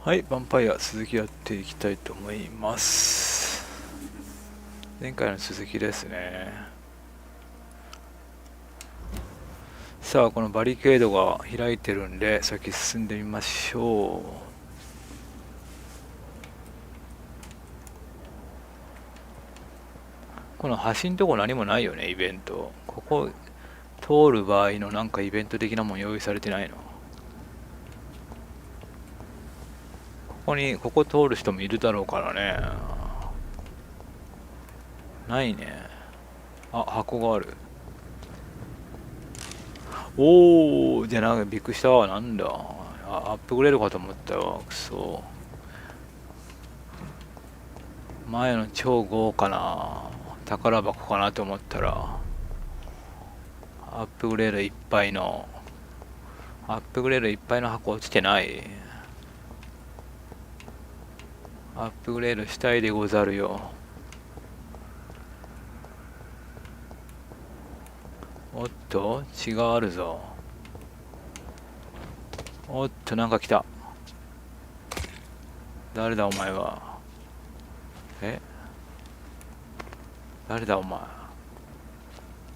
はい、ヴァンパイア続きやっていきたいと思います。前回の続きですね。さあ、このバリケードが開いてるんで先進んでみましょう。この橋んとこ何もないよね、イベント。ここ通る場合のなんかイベント的なもん用意されてないの？ここ通る人もいるだろうからね。ないね。あ、箱がある。おー、じゃあなんかびっくりしたわ。なんだ。アップグレードかと思ったわ。くそ。前の超豪華な宝箱かなと思ったら、アップグレードいっぱいの箱落ちてない。アップグレードしたいでござるよ。おっと血があるぞ。おっとなんか来た。誰だお前は。誰だお前。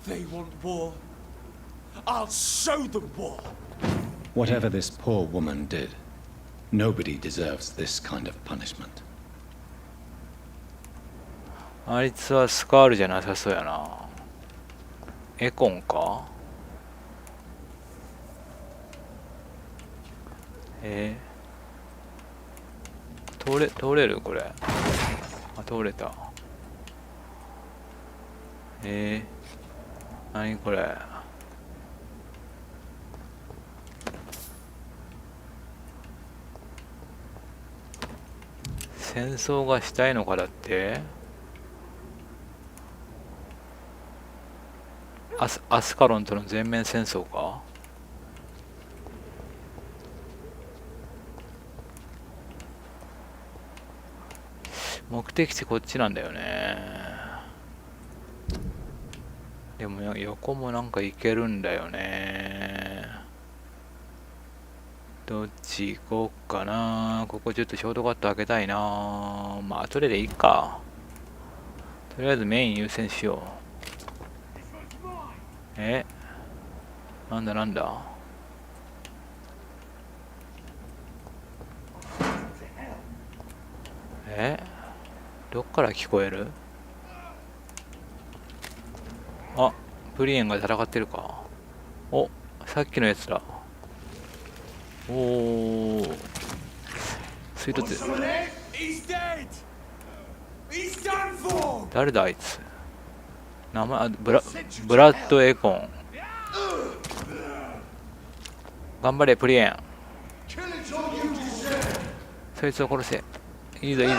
They want war. I'll show them war. Whatever this poor woman did, nobody deserves this kind of punishment. あいつはスカールじゃなさそうやな。エコンか。通れるこれ。あ、通れた。何これ。戦争がしたいのかだって。アスカロンとの全面戦争か。目的地こっちなんだよね。でも横もなんか行けるんだよね。どっち行こうかな。ここちょっとショートカット開けたいな。まあ後でいいか。とりあえずメイン優先しよう。なんだなんだ。どっから聞こえる？あ、プリエンが戦ってるか。お、さっきのやつだ。おー、スイートって誰だあいつ。名前ブラッドエコン。頑張れプリエン。そいつを殺せ。いいぞいいぞ。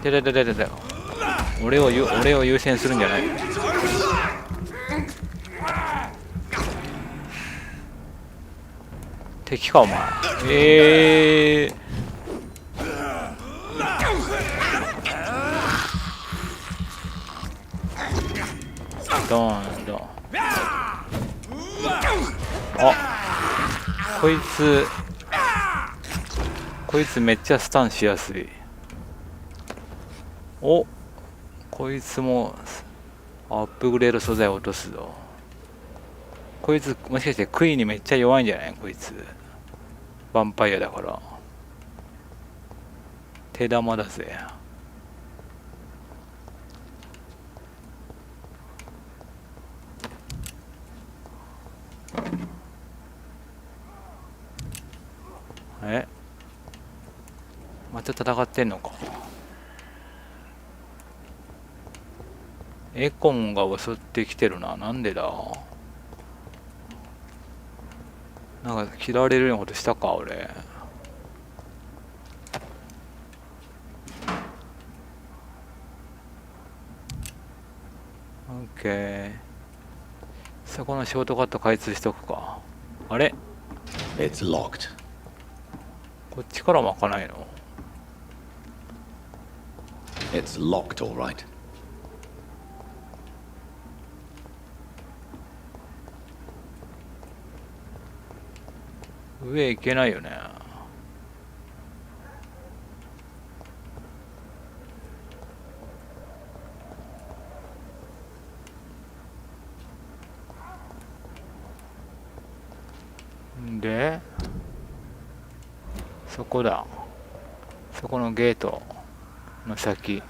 で俺を優先するんじゃない。敵かお前。ドンドン。あ、こいつめっちゃスタンしやすい。お、こいつもアップグレード素材を落とすぞ。こいつもしかして杭にめっちゃ弱いんじゃない？こいつヴァンパイアだから手玉だぜ。また戦ってんのか。エコンが襲ってきてるな。なんでだ。なんか切られるようなことしたか俺。オッケー。そこのショートカット開通しとくか。あれ？ It's locked. こっちからも開かないの？ It's locked, all right. 上行けないよね。でそこだ、そこのゲートの先。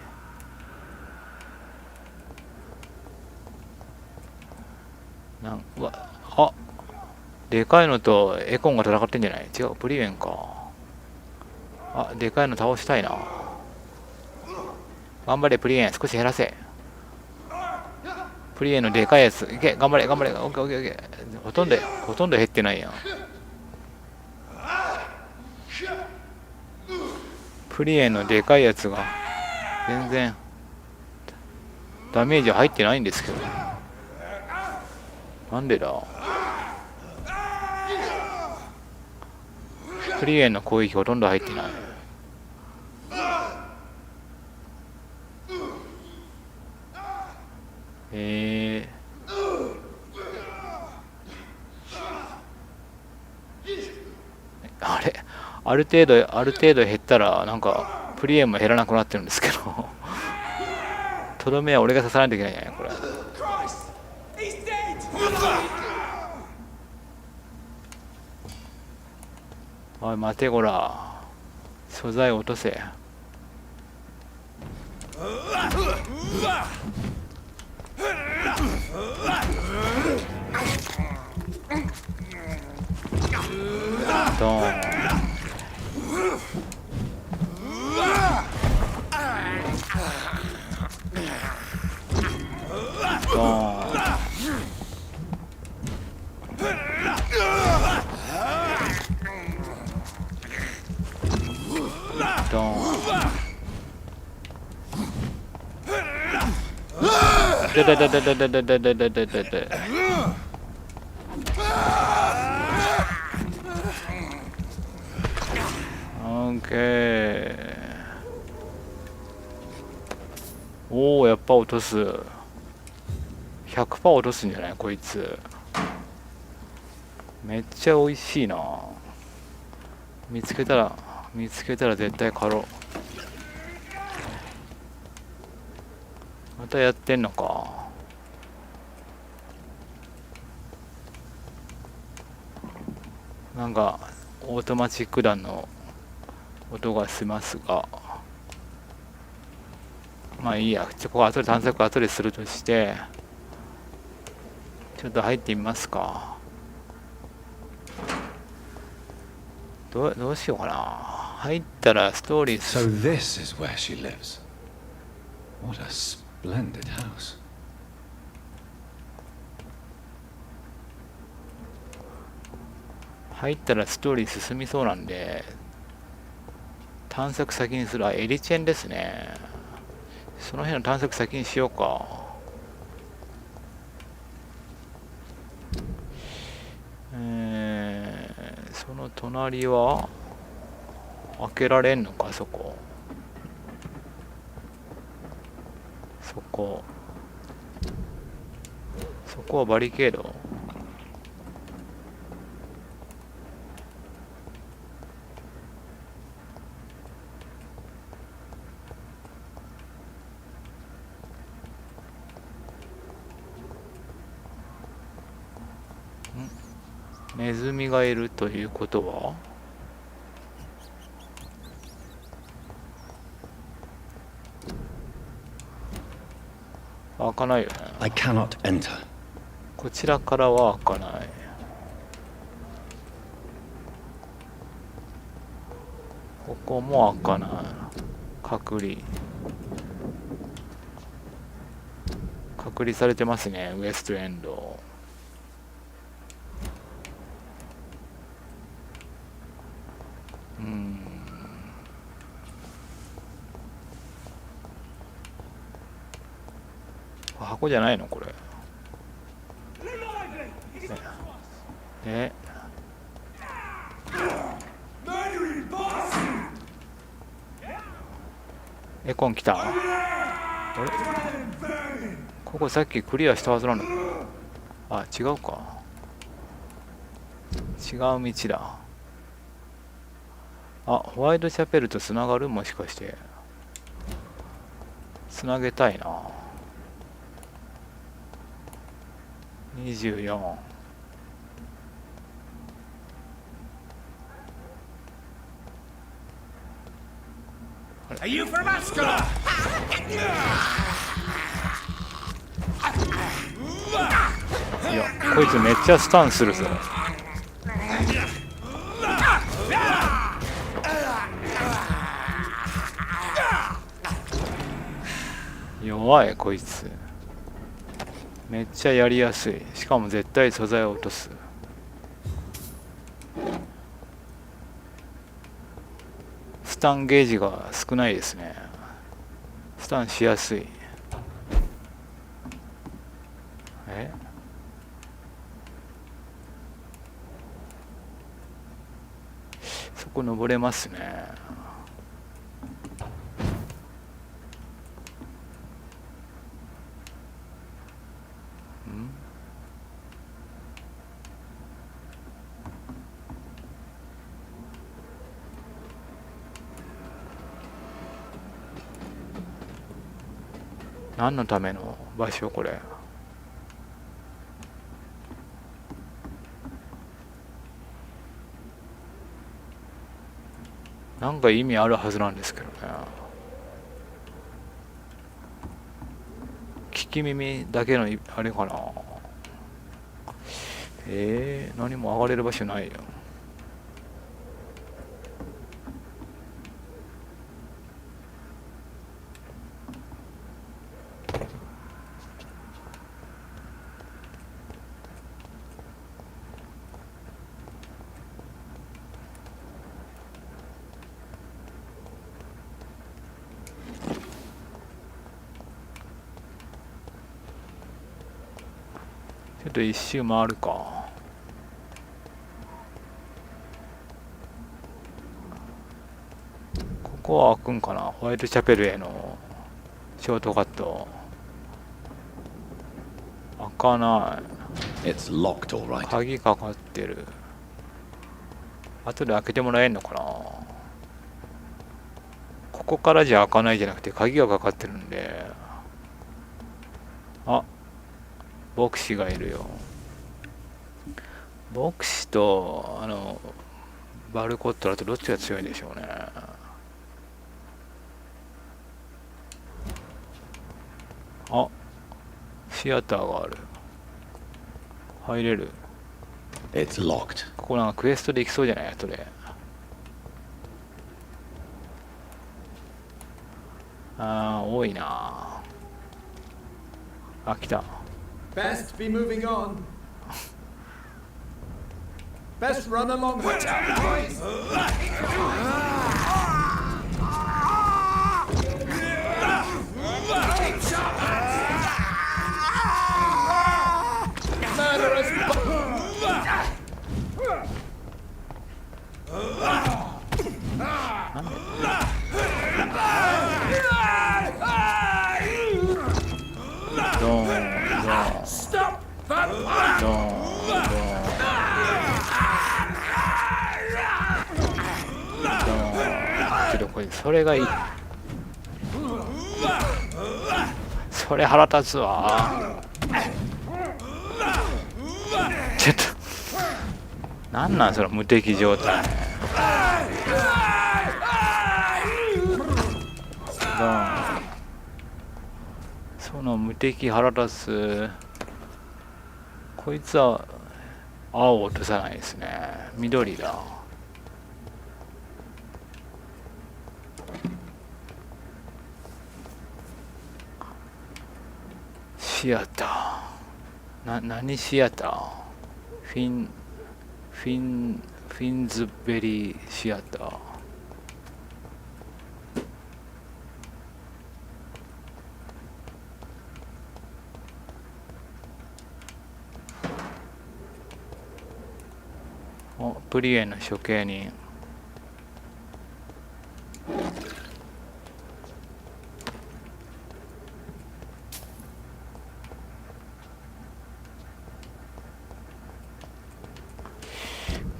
うわ、あ、でかいのとエコンが戦ってんじゃない？違う、プリウェンか。あ、でかいの倒したいな。頑張れプリウェン、少し減らせ。プリウェンのでかいやついけ、頑張れ頑張れ。オッケーオッケーオッケー。ほとんど減ってないやん。プリウェンのでかいやつが全然ダメージ入ってないんですけど、なんでだ。プリウェンの攻撃ほとんど入ってない。あれ、ある程度減ったらなんかプリウェンも減らなくなってるんですけどとどめは俺が刺さないといけないんじゃないこれ。おい待てこら、素材落とせ。ドーンドーンドーン。ででででででででででででで。オッケー。おお、やっぱ落とす。100% 落とすんじゃないこいつ。めっちゃ美味しいな。見つけたら絶対狩ろう。またやってんのか。なんかオートマチック弾の音がしますが、まあいいや。ここ後で探索後でするとして、ちょっと入ってみますか。どうしようかな。入ったらストーリー。 So this is where she lives. What a splendid house. 入ったらストーリー進みそうなんで探索先にする。エリチェンですね。その辺の探索先にしようか。その隣は開けられんのか。そこはバリケード。ネズミがいるということは開かないよね。 I cannot enter. こちらからは開かない。ここも開かない。隔離されてますね、ウエストエンド。箱じゃないのこれ。エコン来た。あれ、ここさっきクリアしたはずなの。あ、違うか。違う道だ。あ、ホワイトチャペルとつながる？もしかしてつなげたいな。24。Are you for masculine? いや、こいつめっちゃスタンするぞ。弱いこいつ。めっちゃやりやすい。しかも絶対素材を落とす。スタンゲージが少ないですね。スタンしやすい。そこ登れますね。何のための場所これ。なんか意味あるはずなんですけどね。聞き耳だけのあれかな。何も上がれる場所ないよ。ちょっと一周回るか。ここは開くんかな。ホワイトチャペルへのショートカット。開かない。 It's locked, all right. 鍵かかってる。後で開けてもらえんのかな。ここからじゃ開かないじゃなくて鍵がかかってるんで。あ、牧師がいるよ。牧師とバルコットだとどっちが強いんでしょうね。あ、シアターがある。入れる。 It's locked. ここなんかクエストできそうじゃない？後で。多いな。あ、来た。 Best be moving on. Best run along the town, boys. Murderous. ドーンドーン Stop! ドーンドーン。けどこれそれがいい。それ腹立つわ。ちょっとなんなんその無敵状態。ドーン。その無敵腹立つ。こいつは青を落とさないですね。緑だ。シアター。何シアター？フィンズベリーシアター。プリエの処刑人。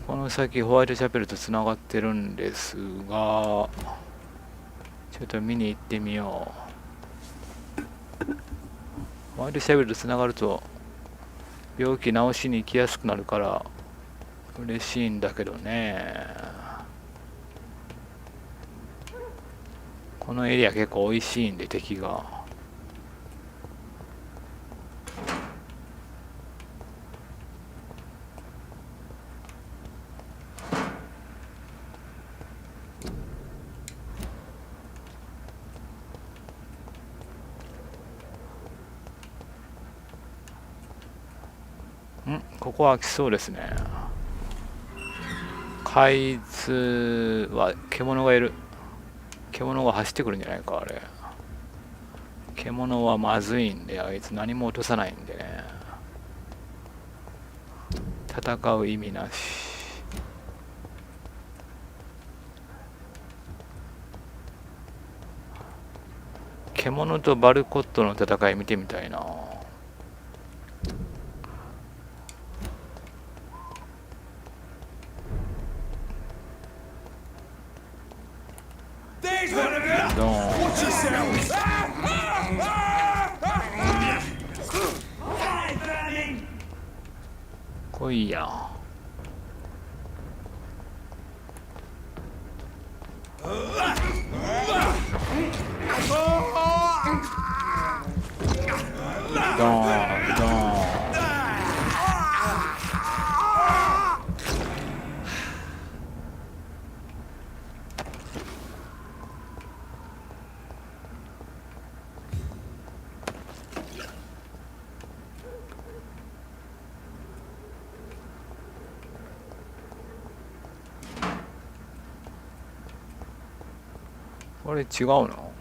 この先ホワイトチャペルとつながってるんですが、ちょっと見に行ってみよう。ホワイトチャペルとつながると病気治しに行きやすくなるから嬉しいんだけどね。このエリア結構美味しいんで敵が。ここは空きそうですね。海図は獣がいる。獣が走ってくるんじゃないかあれ。獣はまずいんで、あいつ何も落とさないんでね。戦う意味なし。獣とバルコットの戦い見てみたいな。ドーン。来いや。ドーンドーン。これ違うの？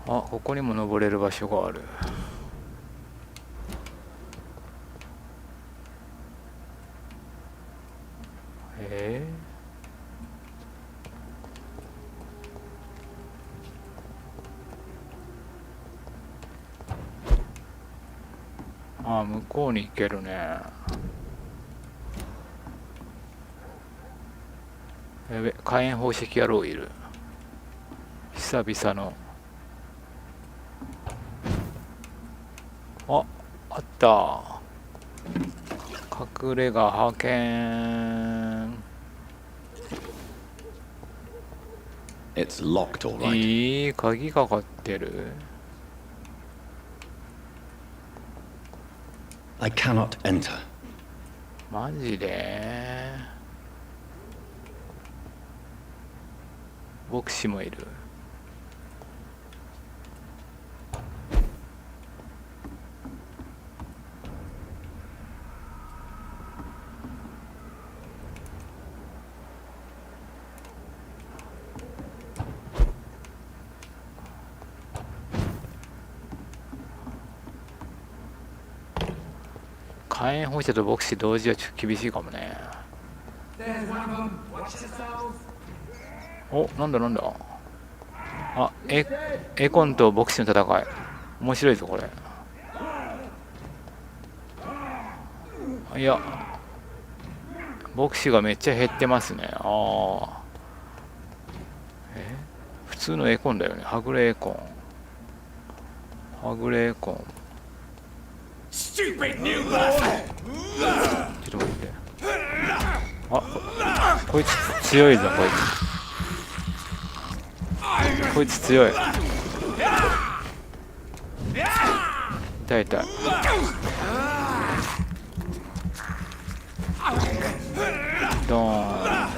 あ、ここにも登れる場所がある。あ、向こうに行けるね。やべ、火炎放射器野郎いる。久々の。あ、あった。隠れ家派遣。It's locked, all right. 鍵かかってる。I cannot enter. マジで？牧師もいる。火炎放射と牧師同時はちょっと厳しいかもね。お、なんだなんだ。あ、エコンと牧師の戦い。面白いぞこれ。いや、牧師がめっちゃ減ってますね。ああ。普通のエコンだよね。はぐれエコン。はぐれエコン。ちょっと待って。あ、こいつ強いぞこいつ。こいつ強い。痛い痛い。ドーン。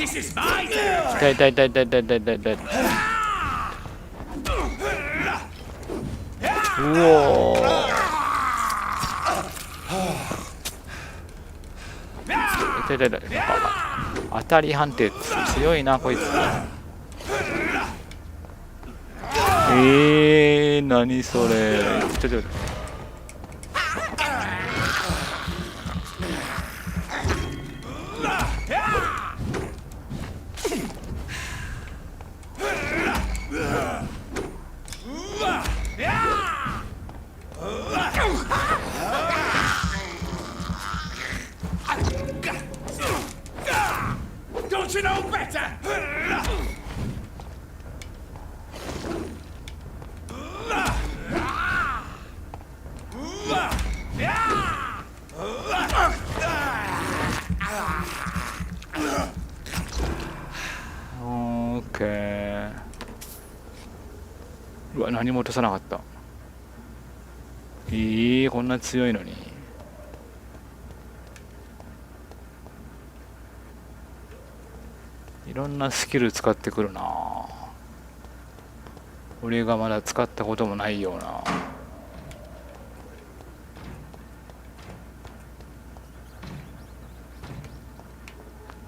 痛い痛い痛い痛い痛い痛い痛い痛い。うおー。痛い痛い痛い。当たり判定強いなこいつ。何それ。ちょっと Don't you know better? OK。うわ、何も落とさなかった。こんな強いのに。いろんなスキル使ってくるな。俺がまだ使ったこともないような。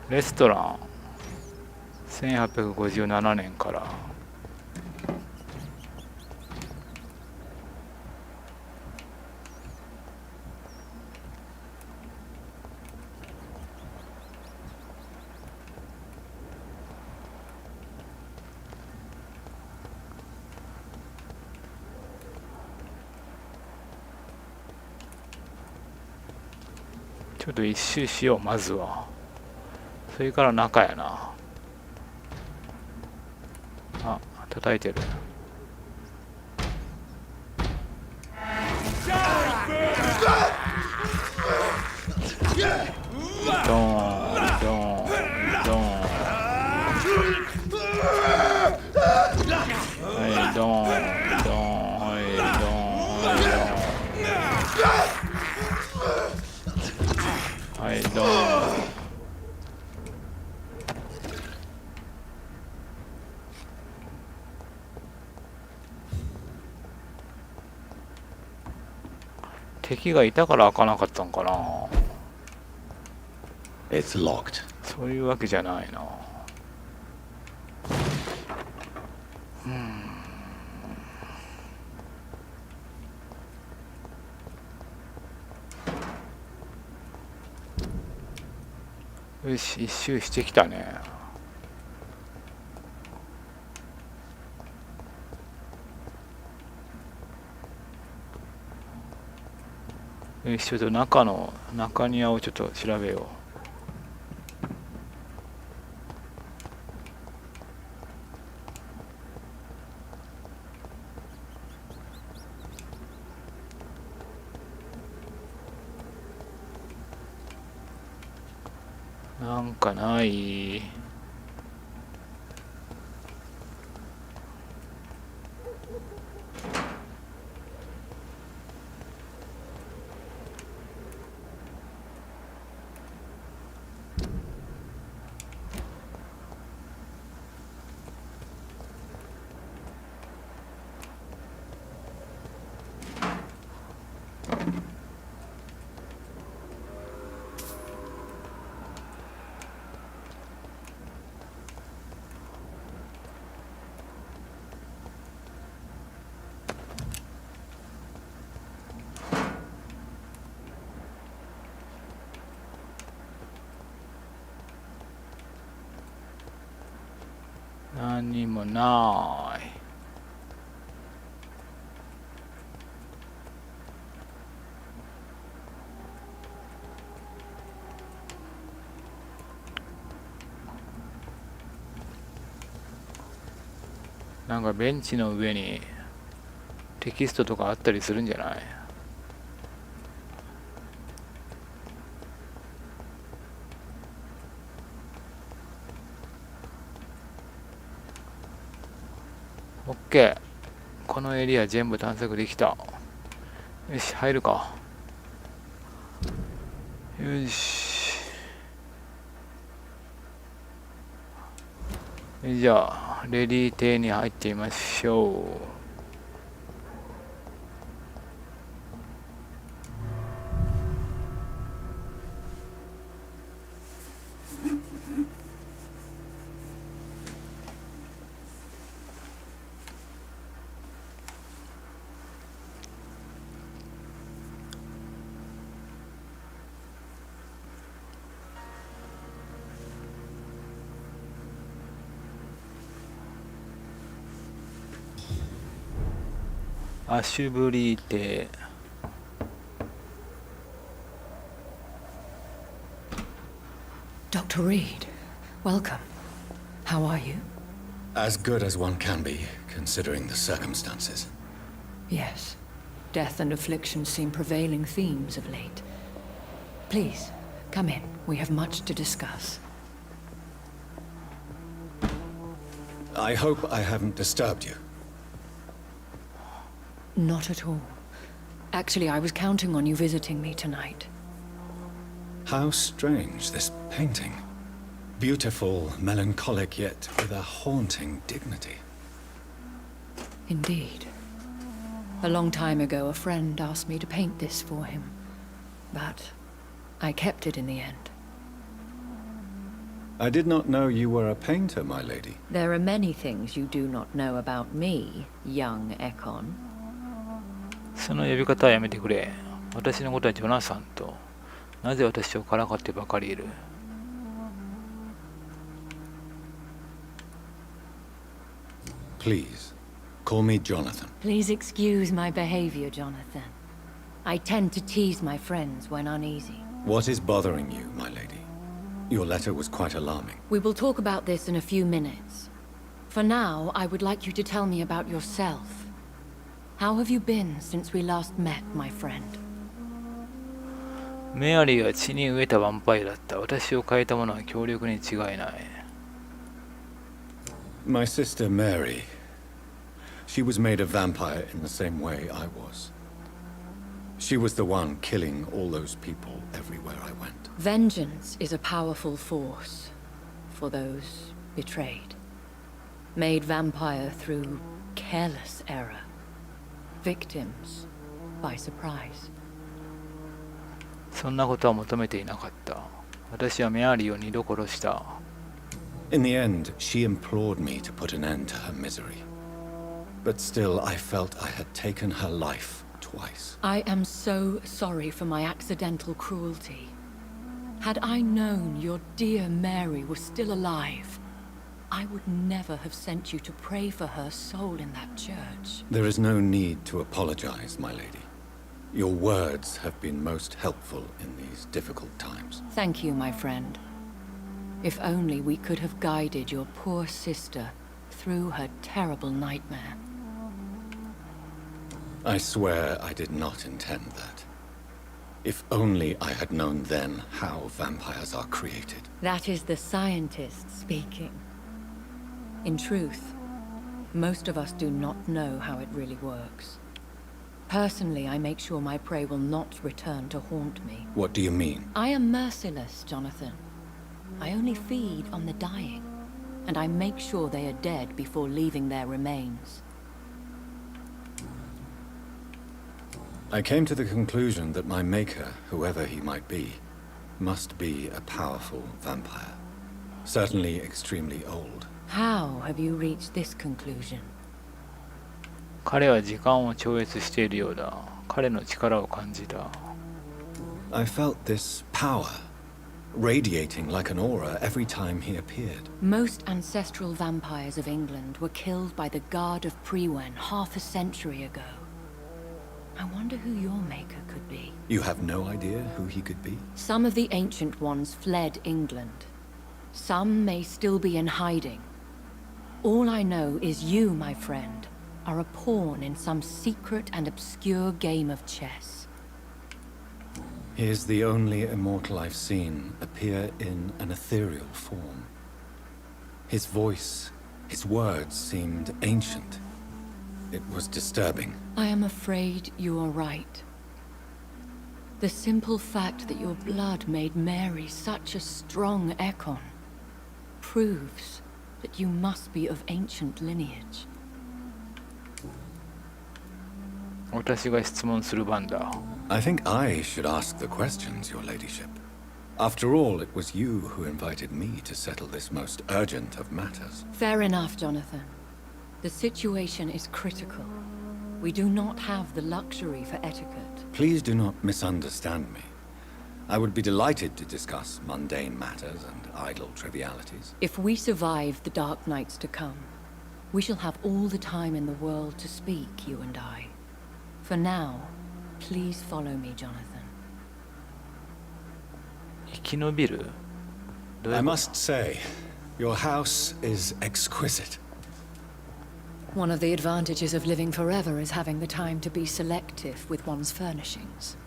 レストラン1857年から。ちょっと一周しよう、まずは。それから中やな。あ、叩いてる。ドーンドーンドーン。はいドーンドーン、はいドーン、はいドーン、はいドーン。敵がいたから開かなかったんかな。 It's locked. そういうわけじゃないな。よし、一周してきたね。よし、ちょっと中庭をちょっと調べよう。なんかない。何もない。なんかベンチの上にテキストとかあったりするんじゃない？オッケー。このエリア全部探索できた。よし、入るか。よし。じゃあレディー邸に入ってみましょう。アシュブリー邸。Dr. Reed, Welcome. How are you? As good as one can be, considering the circumstances. Yes. Death and affliction seem prevailing themes of late. Please, come in. We have much to discuss. I hope I haven't disturbed you. Not at all. Actually, I was counting on you visiting me tonight. How strange, this painting. Beautiful, melancholic, yet with a haunting dignity. Indeed. A long time ago, a friend asked me to paint this for him. But I kept it in the end. I did not know you were a painter, my lady. There are many things you do not know about me, young Ekon. その呼び方はやめてくれ。私のことはジョナサンと。なぜ私をからかってばかりいる。Please, call me Jonathan. Please excuse my behavior, Jonathan. I tend to tease my friends when uneasy. What is bothering you, my lady? Your letter was quite alarming. We will talk about this in a few minutes. For now, I would like you to tell me about yourself. How have you been since we last met, my friend? メアリーは血に飢えたヴァンパイアだった。私を変えたものは強力に違いない。My sister Mary. She was made a vampire in the same way I was. She was the one killing all those people everywhere I went. Vengeance is a powerful force for those betrayed. Made vampire through careless error. Victims by surprise. そんなことは求めていなかった。私はメアリーを2度殺した。In the end, she implored me to put an end to her misery. But still, I felt I had taken her life twice. I am so sorry for my accidental cruelty. Had I known your dear Mary was still alive, I would never have sent you to pray for her soul in that church. There is no need to apologize, my lady. Your words have been most helpful in these difficult times. Thank you, my friend. If only we could have guided your poor sister through her terrible nightmare. I swear I did not intend that. If only I had known then how vampires are created. That is the scientist speaking. In truth, most of us do not know how it really works. Personally, I make sure my prey will not return to haunt me. What do you mean? I am merciless, Jonathan. I only feed on the dying, and I make sure they are dead before leaving their remains. I came to the conclusion that my maker, whoever he might be, must be a powerful vampire. Certainly extremely old. How have you reached this conclusion? 彼は時間を超越しているようだ。彼の力を感じた。I felt this power radiating like an aura every time he appeared. Most ancestral vampires of England were killed by the Guard of Priwen half a century ago. I wonder who your maker could be. You have no idea who he could be? Some of the ancient ones fled England. Some may still be in hiding. All I know is you, my friend, are a pawn in some secret and obscure game of chess. He is the only immortal I've seen appear in an ethereal form. His voice, his words seemed ancient. It was disturbing. I am afraid you are right. The simple fact that your blood made Mary such a strong Ekon proves that you must be of ancient lineage. 私が質問する番だ。I think I should ask the questions, your ladyship. After all, it was you who invited me to settle this most urgent of matters. Fair enough, Jonathan. The situation is critical. We do not have the luxury for etiquette. Please do not misunderstand me. I would be delighted to discuss mundane matters and idle trivialities. If we survive the dark nights to come, we shall have all the time in the world to speak, you and I. For now, please follow me, Jonathan. 生き延びる？どうい I うこと？ must say, Your house is exquisite. One of the advantages of living forever is having the time to be selective with one's furnishings.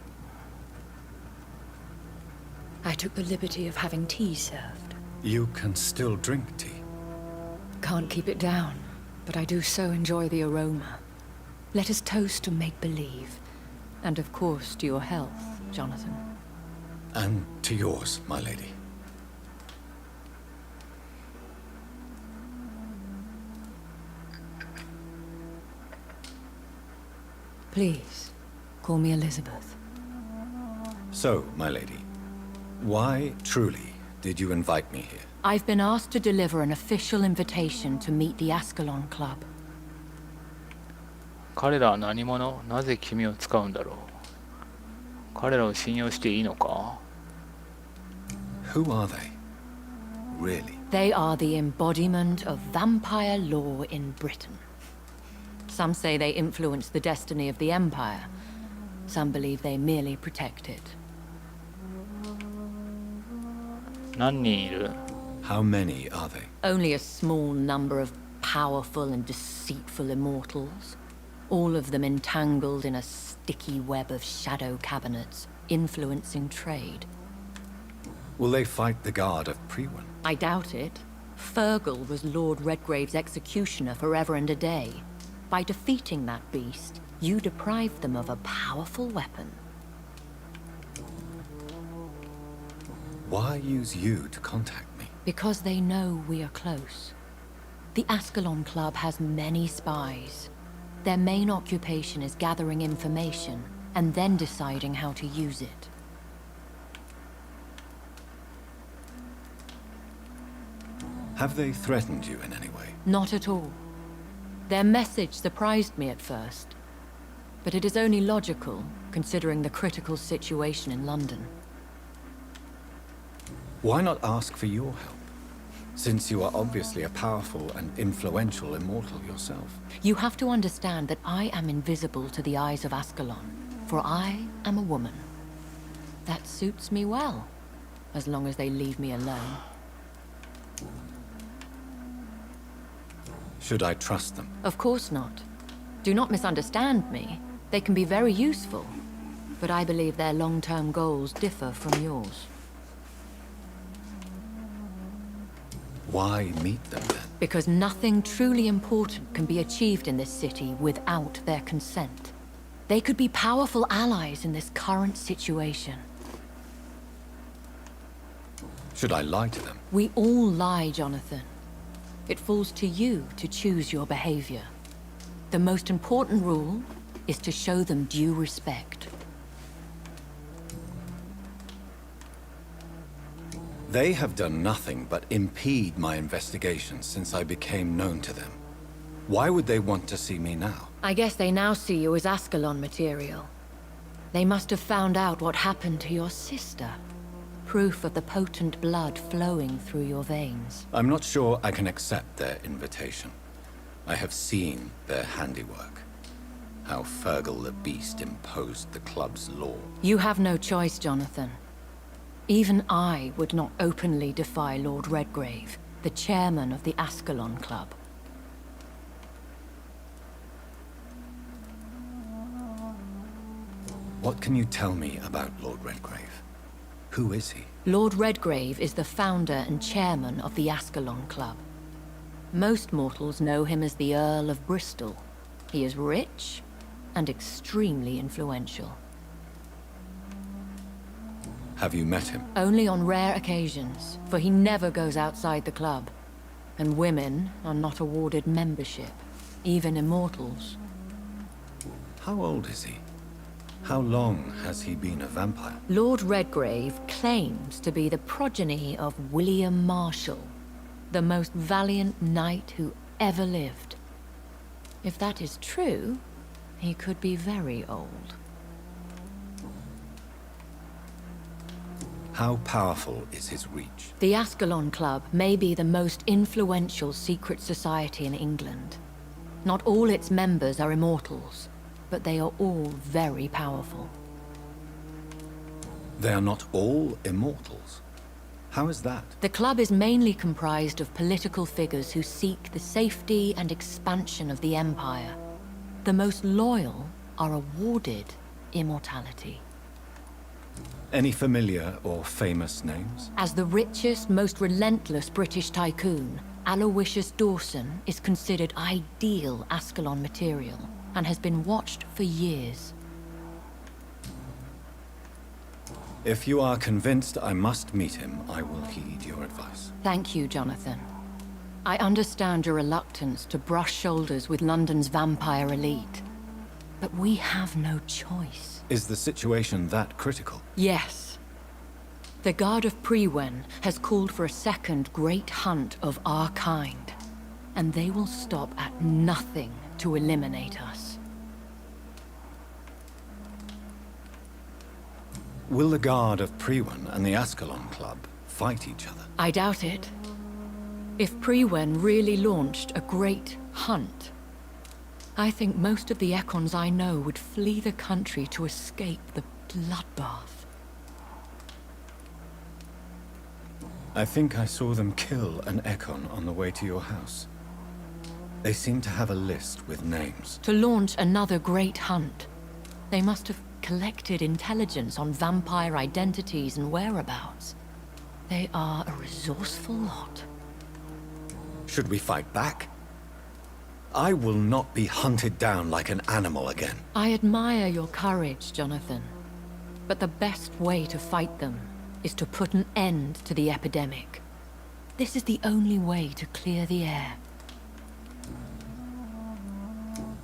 I took the liberty of having tea served. You can still drink tea. Can't keep it down, but I do so enjoy the aroma. Let us toast to make-believe. And of course to your health, Jonathan. And to yours, my lady. Please, call me Elizabeth. So, my lady, why truly did you invite me here? I've been asked to deliver an official invitation to meet the Ascalon Club. 彼らは何者？なぜ君を使うんだろう？彼らを信用していいのか？ Who are they? Really? They are the embodiment of vampire law in Britain. Some say they influence the destiny of the Empire. Some believe they merely protect it. 何人いる？ How many are they? Only a small number of powerful and deceitful immortals. All of them entangled in a sticky web of shadow cabinets, influencing trade. Will they fight the guard of Priwen? I doubt it. Fergal was Lord Redgrave's executioner forever and a day. By defeating that beast, you deprived them of a powerful weapon. Why use you to contact me? Because they know we are close. The Ascalon Club has many spies. Their main occupation is gathering information and then deciding how to use it. Have they threatened you in any way? Not at all. Their message surprised me at first. But it is only logical, considering the critical situation in London. Why not ask for your help? Since you are obviously a powerful and influential immortal yourself. You have to understand that I am invisible to the eyes of Ascalon, for I am a woman. That suits me well, as long as they leave me alone. Should I trust them? Of course not. Do not misunderstand me. They can be very useful, but I believe their long-term goals differ from yours. Why meet them then? Because nothing truly important can be achieved in this city without their consent. They could be powerful allies in this current situation. Should I lie to them? We all lie, Jonathan. It falls to you to choose your behavior. The most important rule is to show them due respect. They have done nothing but impede my investigations since I became known to them. Why would they want to see me now? I guess they now see you as Ascalon material. They must have found out what happened to your sister. Proof of the potent blood flowing through your veins. I'm not sure I can accept their invitation. I have seen their handiwork. How Fergal the Beast imposed the club's law. You have no choice, Jonathan. Even I would not openly defy Lord Redgrave, the chairman of the Ascalon Club. What can you tell me about Lord Redgrave? Who is he? Lord Redgrave is the founder and chairman of the Ascalon Club. Most mortals know him as the Earl of Bristol. He is rich and extremely influential. Have you met him? Only on rare occasions, for he never goes outside the club. And women are not awarded membership, even immortals. How old is he? How long has he been a vampire? Lord Redgrave claims to be the progeny of William Marshall, the most valiant knight who ever lived. If that is true, he could be very old. How powerful is his reach? The Ascalon Club may be the most influential secret society in England. Not all its members are immortals, but they are all very powerful. They are not all immortals. How is that? The club is mainly comprised of political figures who seek the safety and expansion of the Empire. The most loyal are awarded immortality. Any familiar or famous names? As the richest, most relentless British tycoon, Aloysius Dawson is considered ideal Ascalon material and has been watched for years. If you are convinced I must meet him, I will heed your advice. Thank you, Jonathan. I understand your reluctance to brush shoulders with London's vampire elite. But we have no choice. Is the situation that critical? Yes. The Guard of Prewen has called for a second great hunt of our kind. And they will stop at nothing to eliminate us. Will the Guard of Prewen and the Ascalon Club fight each other? I doubt it. If Prewen really launched a great hunt, I think most of the Ekons I know would flee the country to escape the bloodbath. I think I saw them kill an Ekon on the way to your house. They seem to have a list with names. To launch another great hunt, they must have collected intelligence on vampire identities and whereabouts. They are a resourceful lot. Should we fight back? I will not be hunted down like an animal again. I admire your courage, Jonathan. But the best way to fight them is to put an end to the epidemic. This is the only way to clear the air.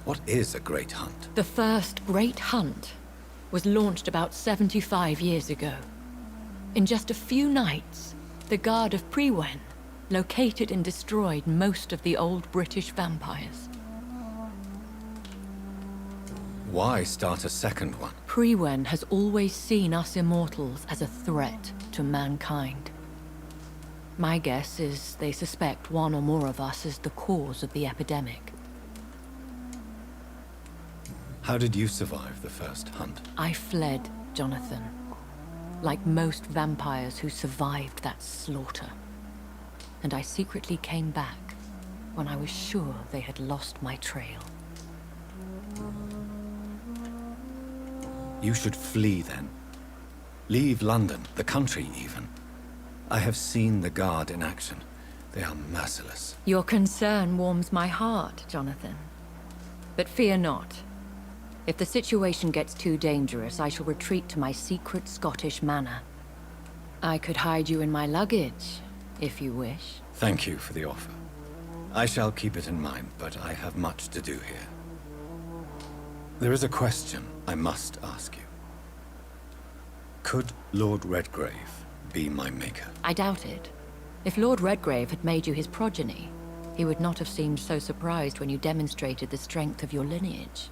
What is a great hunt? The first great hunt was launched about 75 years ago. In just a few nights, the Guard of Prewen located and destroyed most of the old British vampires. Why start a second one? Prewen has always seen us immortals as a threat to mankind. My guess is they suspect one or more of us is the cause of the epidemic. How did you survive the first hunt? I fled, Jonathan. Like most vampires who survived that slaughter. And I secretly came back when I was sure they had lost my trail. You should flee then. Leave London, the country even. I have seen the Guard in action. They are merciless. Your concern warms my heart, Jonathan. But fear not. If the situation gets too dangerous, I shall retreat to my secret Scottish manor. I could hide you in my luggage, if you wish. Thank you for the offer. I shall keep it in mind, but I have much to do here. There is a question I must ask you. Could Lord Redgrave be my maker? I doubt it. If Lord Redgrave had made you his progeny, he would not have seemed so surprised when you demonstrated the strength of your lineage.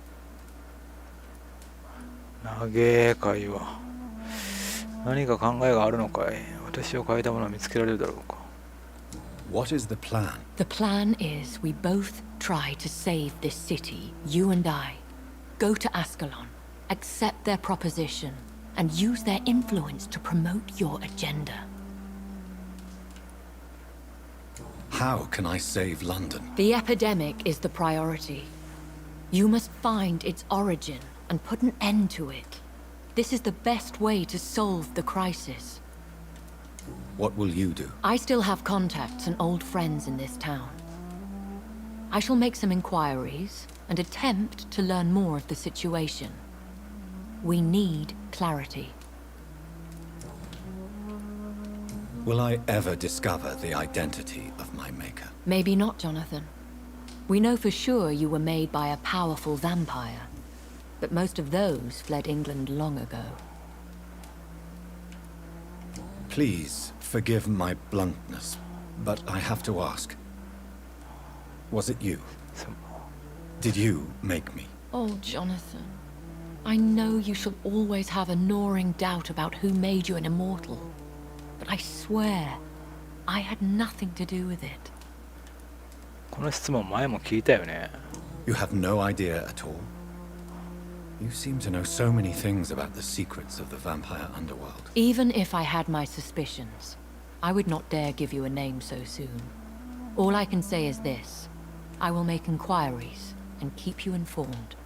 長え会話。何か考えがあるのかい。私を変えたものは見つけられるだろうか。What is the plan? The plan is we both try to save this city, you and I. Go to Ascalon, accept their proposition, and use their influence to promote your agenda. How can I save London? The epidemic is the priority. You must find its origin and put an end to it. This is the best way to solve the crisis. What will you do? I still have contacts and old friends in this town. I shall make some inquiries and attempt to learn more of the situation. We need clarity. Will I ever discover the identity of my maker? Maybe not, Jonathan. We know for sure you were made by a powerful vampire, but most of those fled England long ago. Please forgive my bluntness, but I have to ask. Was it you? Did you make me? Oh, Jonathan. I know you shall always have a gnawing doubt about who made you an immortal. But I swear, I had nothing to do with it. この質問前も聞いたよね。You have no idea at all? You seem to know so many things about the secrets of the vampire underworld. Even if I had my suspicions, I would not dare give you a name so soon. All I can say is this. I will make inquiries and keep you informed.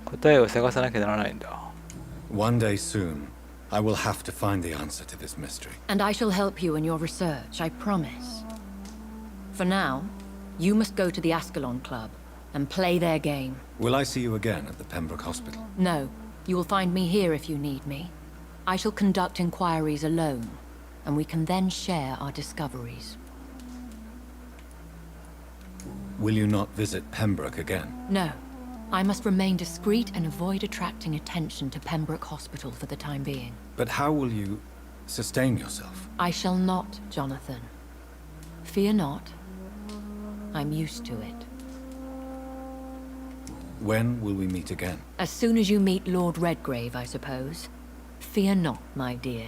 答えを探さなきゃならないんだ。One day soon, I will have to find the answer to this mystery. And I shall help you in your research, I promise. For now, you must go to the Ascalon Club and play their game. Will I see you again at the Pembroke Hospital? No, you will find me here if you need me. I shall conduct inquiries alone, and we can then share our discoveries. Will you not visit Pembroke again? No, I must remain discreet and avoid attracting attention to Pembroke Hospital for the time being. But how will you sustain yourself? I shall not, Jonathan. Fear not. I'm used to it. When will we meet again? As soon as you meet Lord Redgrave, I suppose. Fear not, my dear.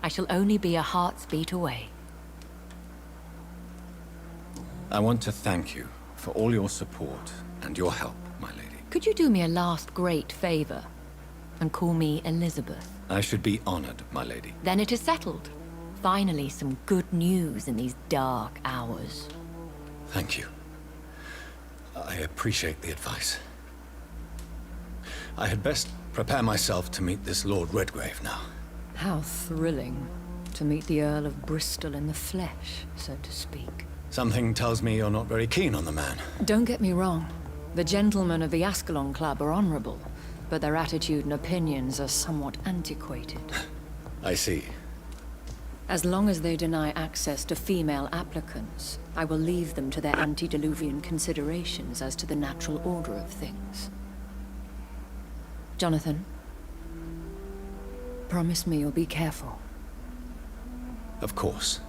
I shall only be a heart's beat away. I want to thank you for all your support and your help, my lady. Could you do me a last great favor and call me Elizabeth? I should be honored, my lady. Then it is settled. Finally, some good news in these dark hours. Thank you. I appreciate the advice. I had best prepare myself to meet this Lord Redgrave now. How thrilling to meet the Earl of Bristol in the flesh, so to speak. Something tells me you're not very keen on the man. Don't get me wrong. The gentlemen of the Ascalon Club are honorable, but their attitude and opinions are somewhat antiquated. I see. As long as they deny access to female applicants, I will leave them to their antediluvian considerations as to the natural order of things. Jonathan, promise me you'll be careful. Of course.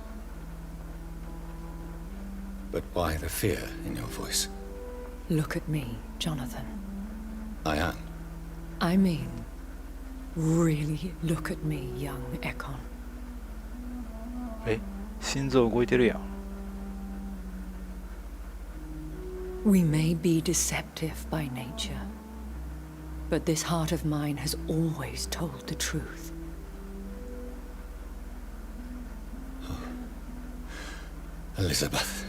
But why the fear in your voice? Look at me, Jonathan. I am. I mean, really look at me, young Ekon. え、心臓動いてるやん。We may be deceptive by nature, but this heart of mine has always told the truth. Elizabeth.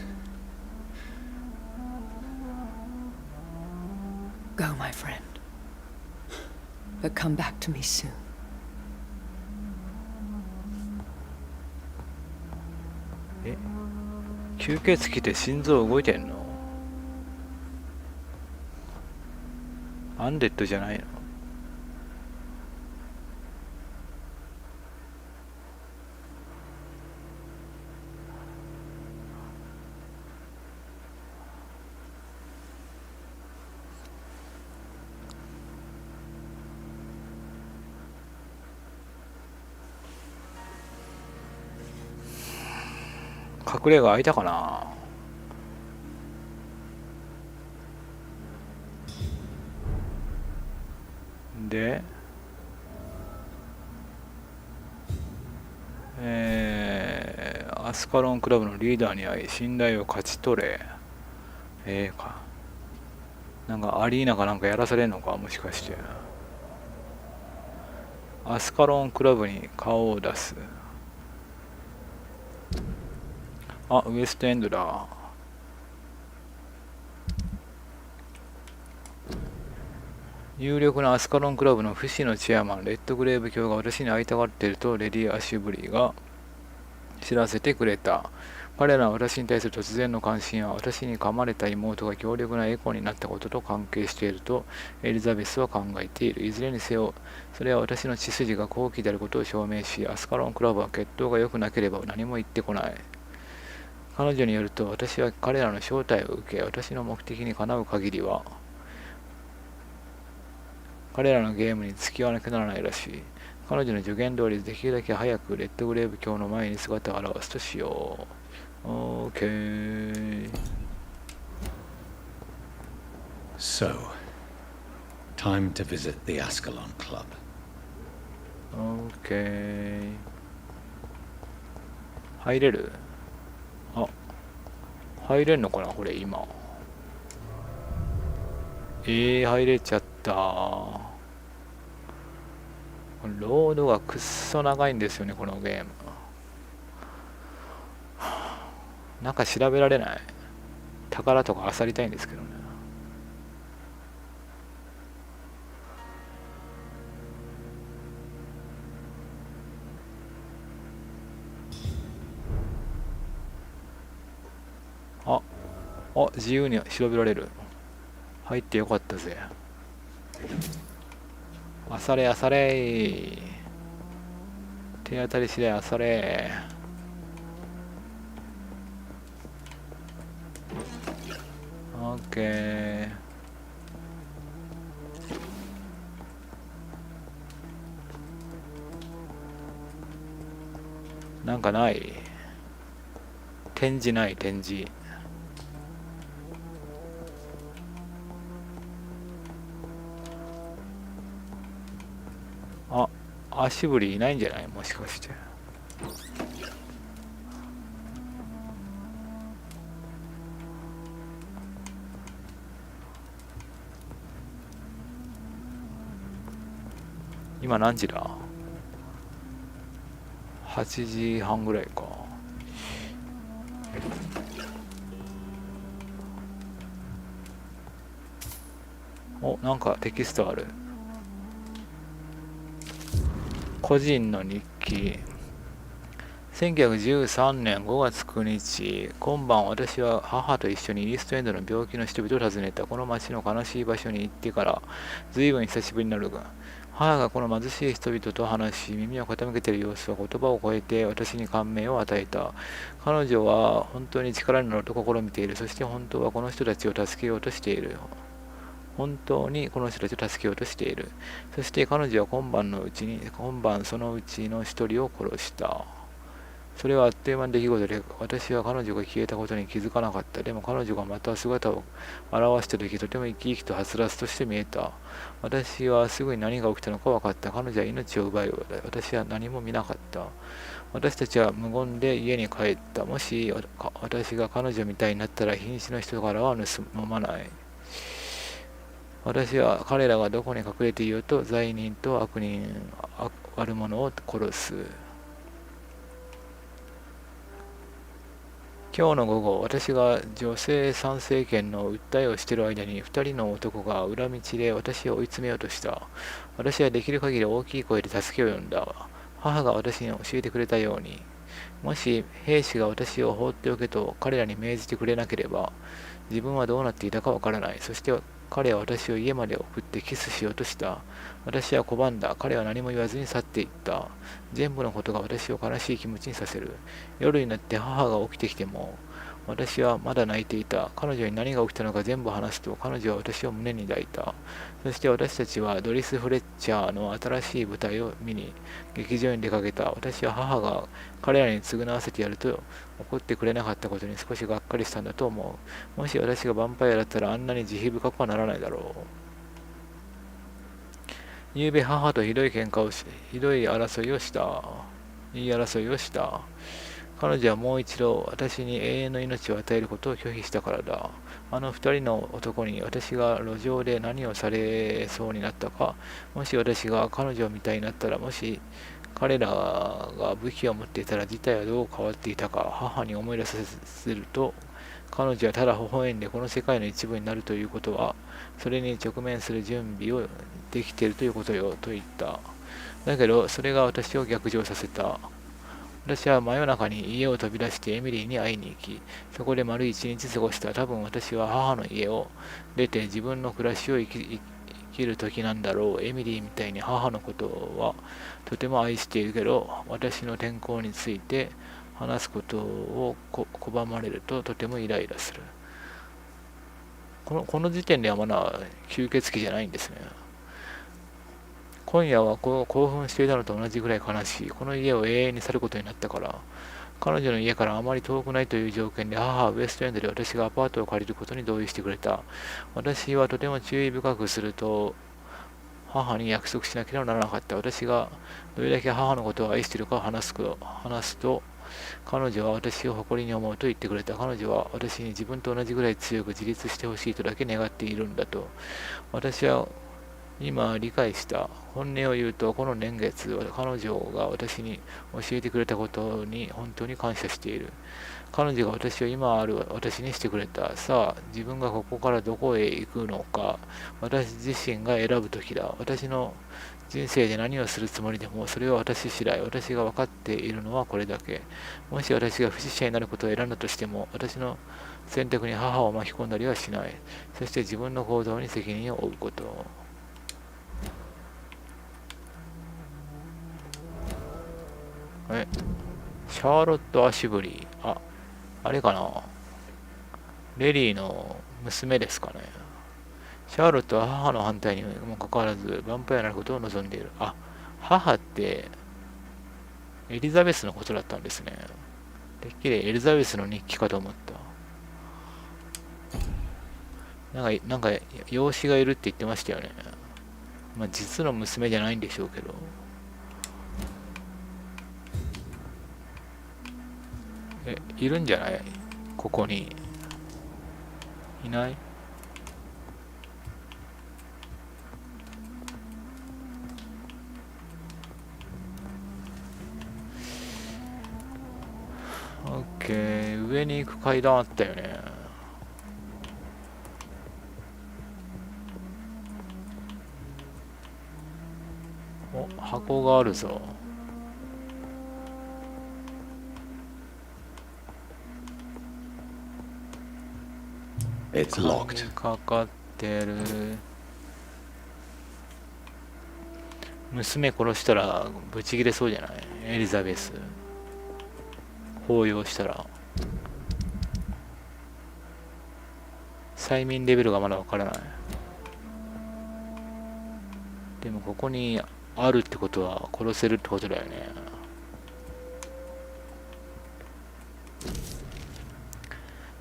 Go, my friend. But come back to me soon. え、吸血鬼って心臓動いてんの？アンデッドじゃないの？隠れが開いたかな。で、アスカロンクラブのリーダーに会い信頼を勝ち取れ。なんかアリーナかなんかやらされんのか、もしかして。アスカロンクラブに顔を出す。あ、ウエストエンドだ。有力なアスカロンクラブの不死のチェアマン、レッドグレーブ卿が私に会いたがっているとレディ・アシュブリーが知らせてくれた。彼らは私に対する突然の関心は私に噛まれた妹が強力なエコになったことと関係しているとエリザベスは考えている。いずれにせよ、それは私の血筋が高貴であることを証明し、アスカロンクラブは血統が良くなければ何も言ってこない。彼女によると、私は彼らの招待を受け、私の目的にかなう限りは、彼らのゲームに付き合わなきゃならないらしい。彼女の助言通り、できるだけ早くレッドグレーブ卿の前に姿を現すとしよう。OK。So, time to visit the Ascalon Club. OK。入れる？あ、入れんのかなこれ今。入れちゃった。ロードがくっそ長いんですよね、このゲーム。なんか調べられない？宝とか漁りたいんですけどね。自由に調べられる。入ってよかったぜ。あされあされ、手当たり次第あされ。オッケー。なんかない？展示ない、展示。足振りいないんじゃない？もしかして。今何時だ？ 8 時半ぐらいか。なんかテキストある。個人の日記。1913年5月9日、今晩私は母と一緒にイーストエンドの病気の人々を訪ねた。この町の悲しい場所に行ってから随分久しぶりになるが、母がこの貧しい人々と話し、耳を傾けている様子は言葉を超えて私に感銘を与えた。彼女は本当に力になろうと試みている。そして本当はこの人たちを助けようとしている。本当にこの人たちを助けようとしている。そして彼女は今晩そのうちの一人を殺した。それはあっという間の出来事で、私は彼女が消えたことに気づかなかった。でも彼女がまた姿を現した時、とても生き生きとはつらつとして見えた。私はすぐに何が起きたのか分かった。彼女は命を奪い、私は何も見なかった。私たちは無言で家に帰った。もし私が彼女みたいになったら、瀕死の人からは盗まない。私は彼らがどこに隠れていようと罪人と悪者を殺す。今日の午後、私が女性参政権の訴えをしている間に、2人の男が裏道で私を追い詰めようとした。私はできる限り大きい声で助けを呼んだ。母が私に教えてくれたように、もし兵士が私を放っておけと彼らに命じてくれなければ、自分はどうなっていたかわからない。そして彼は私を家まで送ってキスしようとした。私は拒んだ。彼は何も言わずに去っていった。全部のことが私を悲しい気持ちにさせる。夜になって母が起きてきても、私はまだ泣いていた。彼女に何が起きたのか全部話すと、彼女は私を胸に抱いた。そして私たちはドリス・フレッチャーの新しい舞台を見に劇場に出かけた。私は母が彼らに償わせてやると怒ってくれなかったことに少しがっかりしたんだと思う。もし私がヴァンパイアだったらあんなに慈悲深くはならないだろう。昨べ母とひどい争いをした。言い争いをした。彼女はもう一度私に永遠の命を与えることを拒否したからだ。あの二人の男に私が路上で何をされそうになったか、もし私が彼女みたいになったら、もし彼らが武器を持っていたら事態はどう変わっていたか、母に思い出させると、彼女はただ微笑んでこの世界の一部になるということは、それに直面する準備をできているということよ、と言った。だけど、それが私を逆上させた。私は真夜中に家を飛び出してエミリーに会いに行き、そこで丸一日過ごした。多分私は母の家を出て自分の暮らしを生きる時なんだろう。エミリーみたいに母のことはとても愛しているけど、私の転校について話すことを拒まれるととてもイライラする。この時点ではまだ吸血鬼じゃないんですね。今夜は興奮していたのと同じぐらい悲しい。この家を永遠に去ることになったから。彼女の家からあまり遠くないという条件で、母はウエストエンドで私がアパートを借りることに同意してくれた。私はとても注意深くすると、母に約束しなければならなかった。私がどれだけ母のことを愛しているかを話すと、彼女は私を誇りに思うと言ってくれた。彼女は私に自分と同じぐらい強く自立してほしいとだけ願っているんだと。私は今理解した。本音を言うと、この年月、彼女が私に教えてくれたことに本当に感謝している。彼女が私を今ある私にしてくれた。さあ、自分がここからどこへ行くのか、私自身が選ぶ時だ。私の人生で何をするつもりでも、それは私次第。私が分かっているのはこれだけ。もし私が不死者になることを選んだとしても、私の選択に母を巻き込んだりはしない。そして自分の行動に責任を負うこと。シャーロット・アシュブリー。あれかな。レリーの娘ですかね。シャーロットは母の反対にもかかわらず、ヴァンパイアになることを望んでいる。母って、エリザベスのことだったんですね。てっきりエリザベスの日記かと思った。なんか、養子がいるって言ってましたよね。まあ、実の娘じゃないんでしょうけど。いるんじゃない？ここに。いない？オッケー。上に行く階段あったよね。箱があるぞ。It's locked. かかってる。娘殺したらブチ切れそうじゃない？エリザベス抱擁したら。催眠レベルがまだわからない。でもここにあるってことは殺せるってことだよね。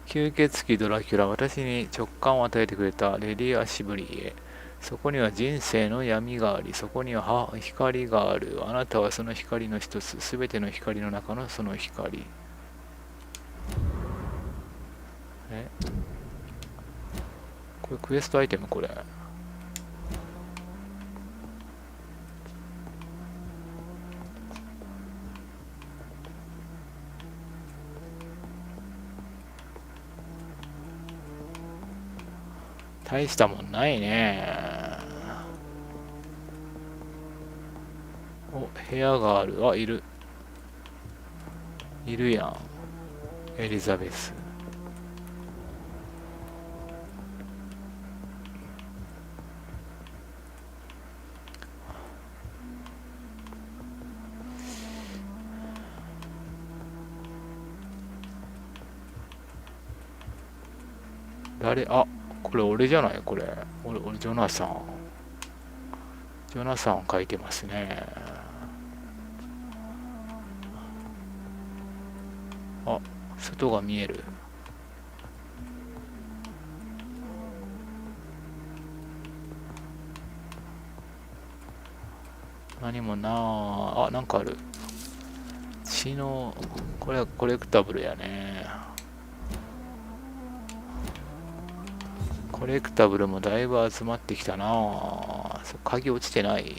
吸血鬼ドラキュラ、私に直感を与えてくれたレディ・アシブリーへ。そこには人生の闇があり、そこには光がある。あなたはその光の一つ、すべての光の中のその光。これクエストアイテムこれ。大したもんないね。部屋がある。いる。いるやん。エリザベス。誰？これ俺じゃない？これ俺ジョナサン書いてますね。外が見える。何もなんかある。血のこれはコレクタブルやね。コレクタブルもだいぶ集まってきたな。鍵落ちてない。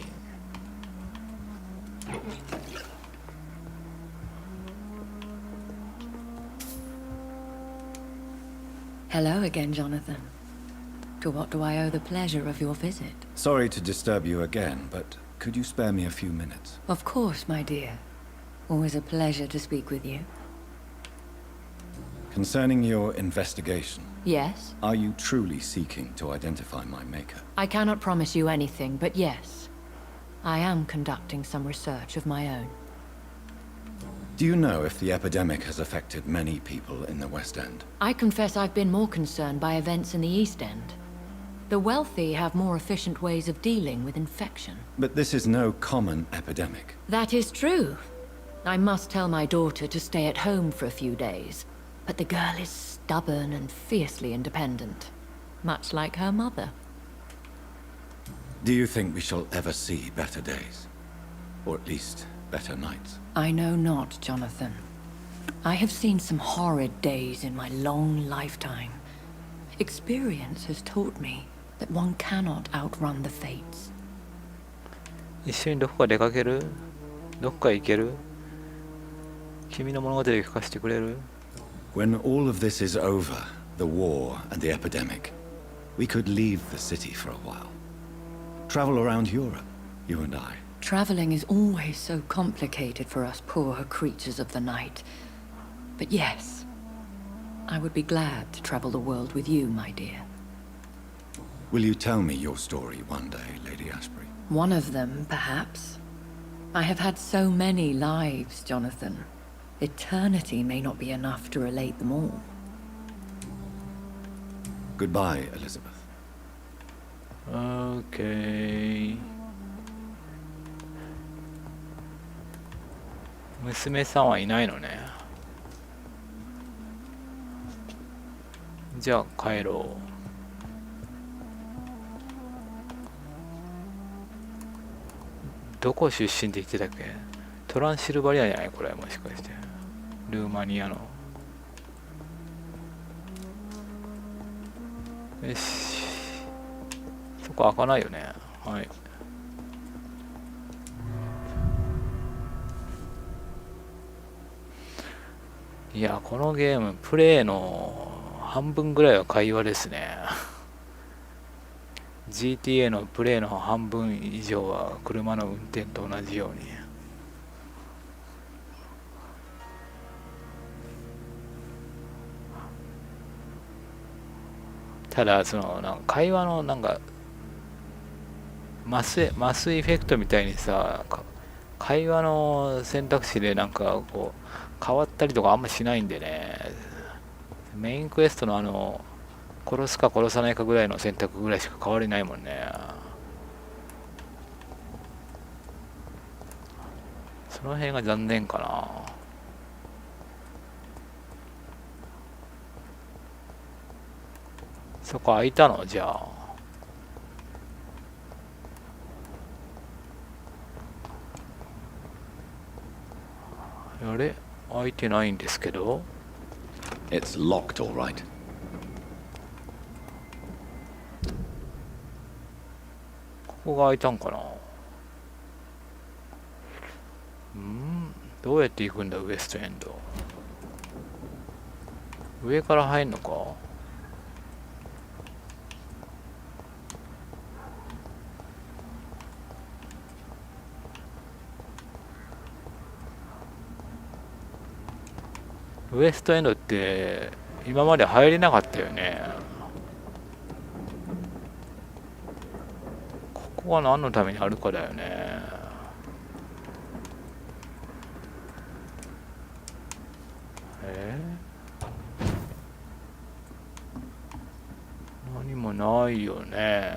Hello again, Jonathan. To what do I owe the pleasure of your visit? Sorry to disturb you again, but could you spare me a few minutes? Of course, my dear. Always a pleasure to speak with you. Concerning your investigation, Yes? are you truly seeking to identify my maker? I cannot promise you anything, but yes. I am conducting some research of my own. Do you know if the epidemic has affected many people in the West End? I confess I've been more concerned by events in the East End. The wealthy have more efficient ways of dealing with infection. But this is no common epidemic. That is true. I must tell my daughter to stay at home for a few days, but the girl is stubborn and fiercely independent, much like her mother. Do you think we shall ever see better days? Or at least, better nights? I know not, Jonathan. I have seen some horrid days in my long lifetime. Experience has taught me that one cannot outrun the fates. 一緒にどこか出かける？どこか行ける？君の物語を聞かせてくれる？ When all of this is over, the war and the epidemic, we could leave the city for a while. Travel around Europe, you and I. Traveling is always so complicated for us poor creatures of the night. But yes, I would be glad to travel the world with you, my dear. Will you tell me your story one day, Lady Ashbury? One of them, perhaps. I have had so many lives, Jonathan. Eternity may not be enough to relate them all. Goodbye, Elizabeth. Okay. 娘さんはいないのね。じゃあ帰ろう。どこ出身って言ってたっけ？トランシルバリアじゃない？これもしかして。ルーマニアの。よし。そこ開かないよね。はい。いや、このゲーム、プレイの半分ぐらいは会話ですね。GTA のプレイの半分以上は車の運転と同じように。ただ、そのなんか会話のなんかマスエフェクトみたいにさ、会話の選択肢でなんかこう変わったりとかあんましないんでね。メインクエストの殺すか殺さないかぐらいの選択ぐらいしか変わりないもんね。その辺が残念かな。そこ開いたの？じゃあ。あれ？開いてないんですけど。It's locked, all right. ここが開いたんかな。どうやって行くんだ、ウエストエンド。上から入んのか。ウエストエンドって今まで入れなかったよね。ここは何のためにあるかだよね。何もないよね。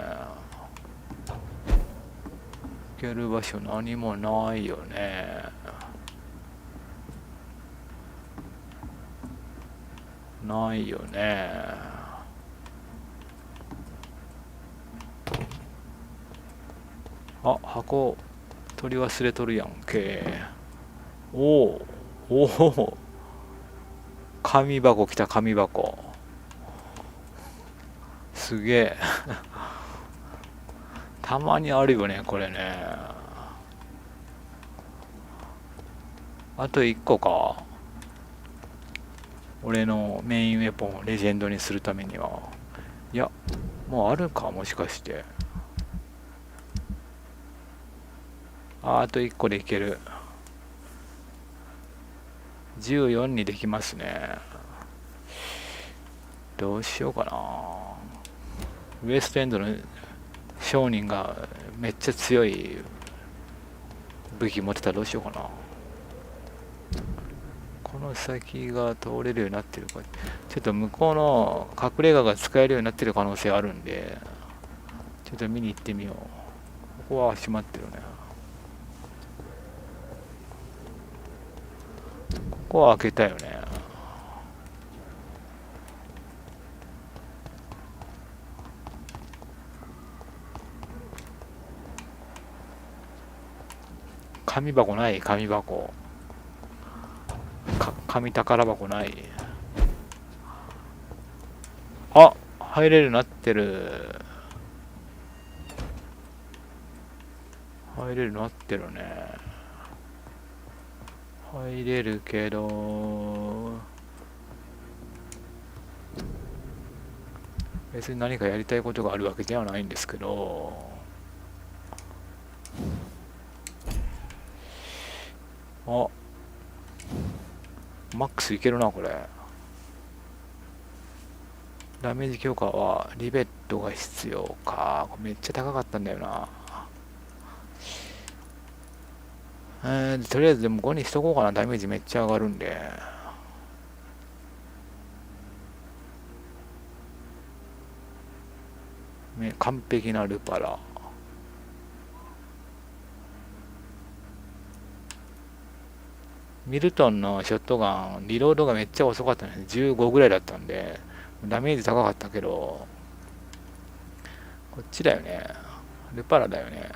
行ける場所何もないよね。ないよね。あ、箱取り忘れとるやんけ。おお、紙箱来た、紙箱。すげえ。たまにあるよね、これね。あと1個か。俺のメインウェポンをレジェンドにするためには。いや、もうあるか、もしかして。あと1個でいける。14にできますね。どうしようかな。ウエストエンドの商人がめっちゃ強い武器持ってたらどうしようかな。この先が通れるようになってるか。ちょっと向こうの隠れ家が使えるようになってる可能性あるんで、ちょっと見に行ってみよう。ここは閉まってるね。ここは開けたよね。紙箱ない？紙箱。紙宝箱ない。あ、入れるようになってる。入れるなってるね。入れるけど別に何かやりたいことがあるわけではないんですけど、あ、マックスいけるなこれ。ダメージ強化はリベットが必要か。これめっちゃ高かったんだよな。とりあえずでも5にしとこうかな。ダメージめっちゃ上がるんで。完璧なルパラ。ミルトンのショットガンリロードがめっちゃ遅かったんです。15ぐらいだったんでダメージ高かったけど、こっちだよね。ルパラだよね。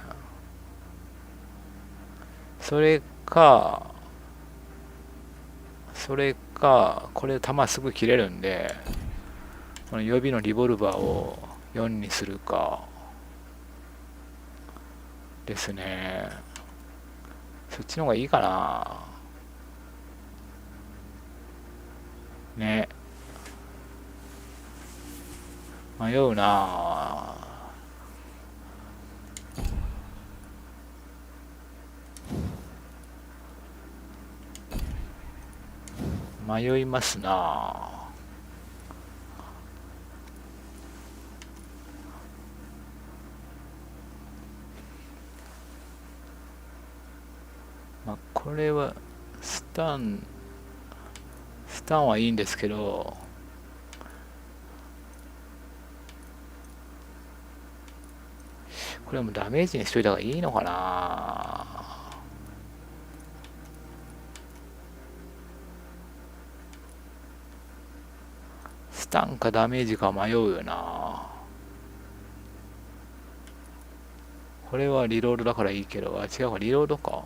それかこれ弾すぐ切れるんで、この予備のリボルバーを4にするかですね。そっちの方がいいかなね。迷うな。迷いますな。まあこれはスタンはいいんですけど、これもダメージにしといた方がいいのかな。スタンかダメージか迷うよな。これはリロードだからいいけど、違うか、リロードか。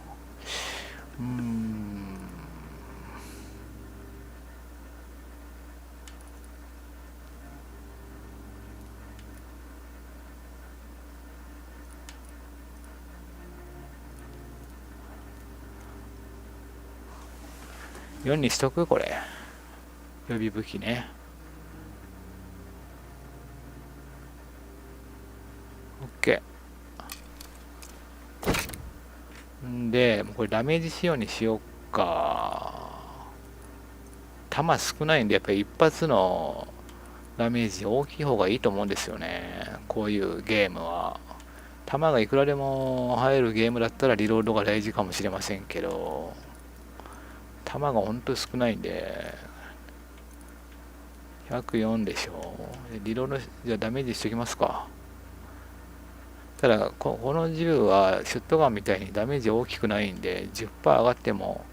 4にしとくこれ。予備武器ね。OK。んで、これダメージ仕様にしよっか。弾少ないんで、やっぱり一発のダメージ大きい方がいいと思うんですよね。こういうゲームは。弾がいくらでも入るゲームだったらリロードが大事かもしれませんけど、弾がほんと少ないんで、104でしょ。リロード、じゃあダメージしときますか。ただこの銃はショットガンみたいにダメージ大きくないんで 10% 上がっても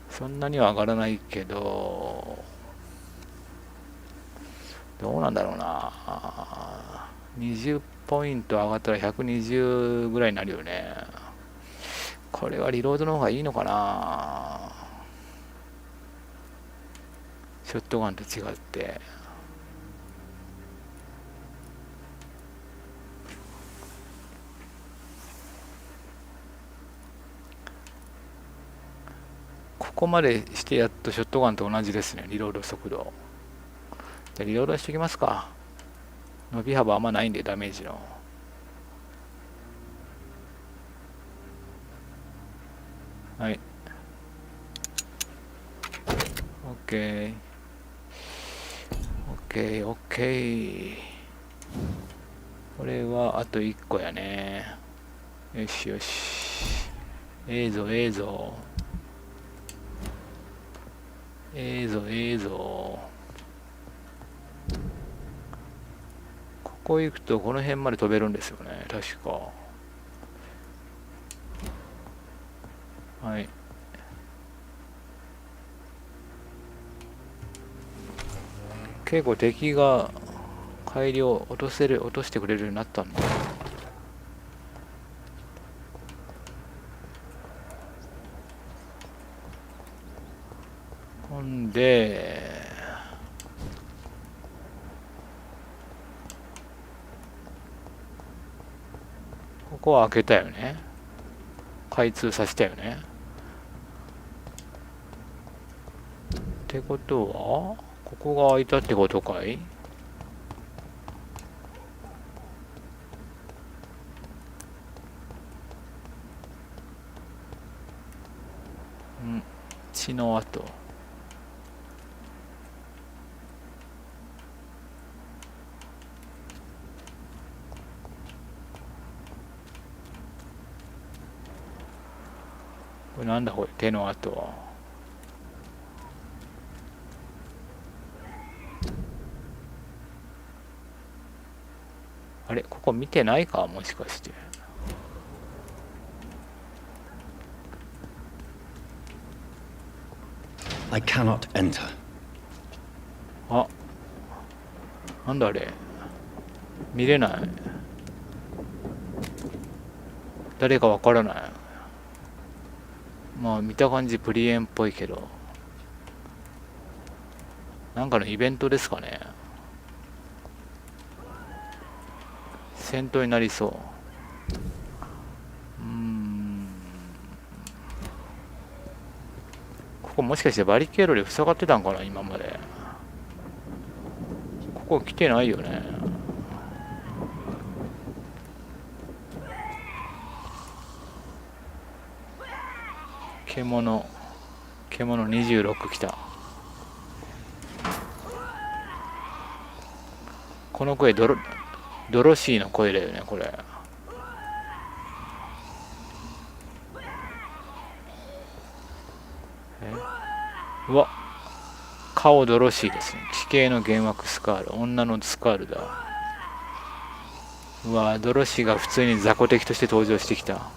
そんなには上がらないけど、どうなんだろうな。20ポイント上がったら120ぐらいになるよね。これはリロードの方がいいのかな。ショットガンと違って。ここまでしてやっとショットガンと同じですね。リロード速度。じゃあリロードしておきますか。伸び幅あんまないんでダメージの。はい。OK。OK。これはあと1個やね。よしよし。ええぞ。ここ行くとこの辺まで飛べるんですよね。確か。はい。結構敵が改良落としてくれるようになったんだ。ほんでここは開けたよね。開通させたよね。ってことはここが開いたってことかい？血の跡。これなんだこれ、手の跡は。あれ、ここ見てないか、もしかして。I cannot enter. あ、なんだあれ。見れない。誰かわからない。まあ見た感じプリエンっぽいけど、なんかのイベントですかね。戦闘になりそう。ここもしかしてバリケードで塞がってたんかな、今まで。ここ来てないよね。獣26来た。この声ドロシーの声だよね、これ。うわ、顔ドロシーですね。地形の幻惑スカール、女のスカールだ。うわ、ドロシーが普通に雑魚敵として登場してきた。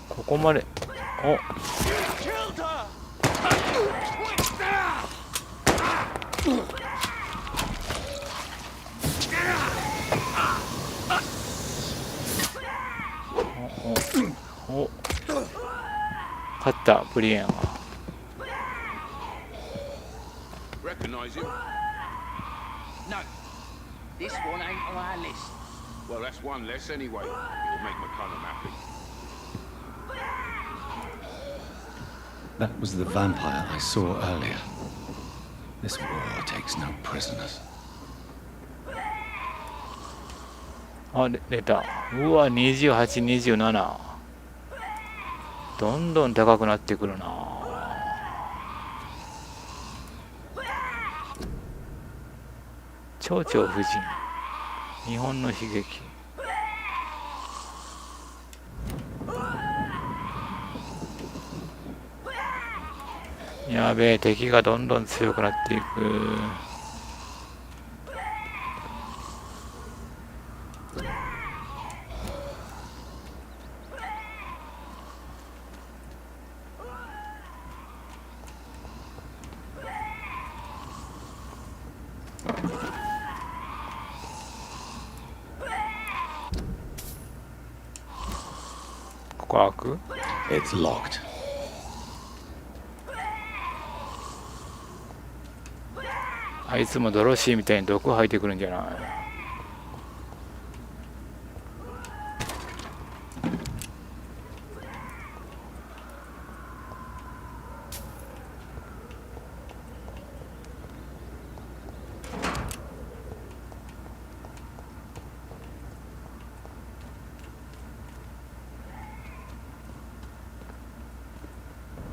ここまで、お、お、勝ったプリエンは。Recognize him? No, this one ain't on our list. Well, that's one less anyway. It'll make McCullum happy. That was the vampire I saw earlier. This war takes no prisoners. あ、出た。うわ、28、27。どんどん高くなってくるな。蝶々夫人。日本の悲劇。やべえ、敵がどんどん強くなっていく。ここ開く？ It's locked. あいつもドロシーみたいに毒吐いてくるんじゃない？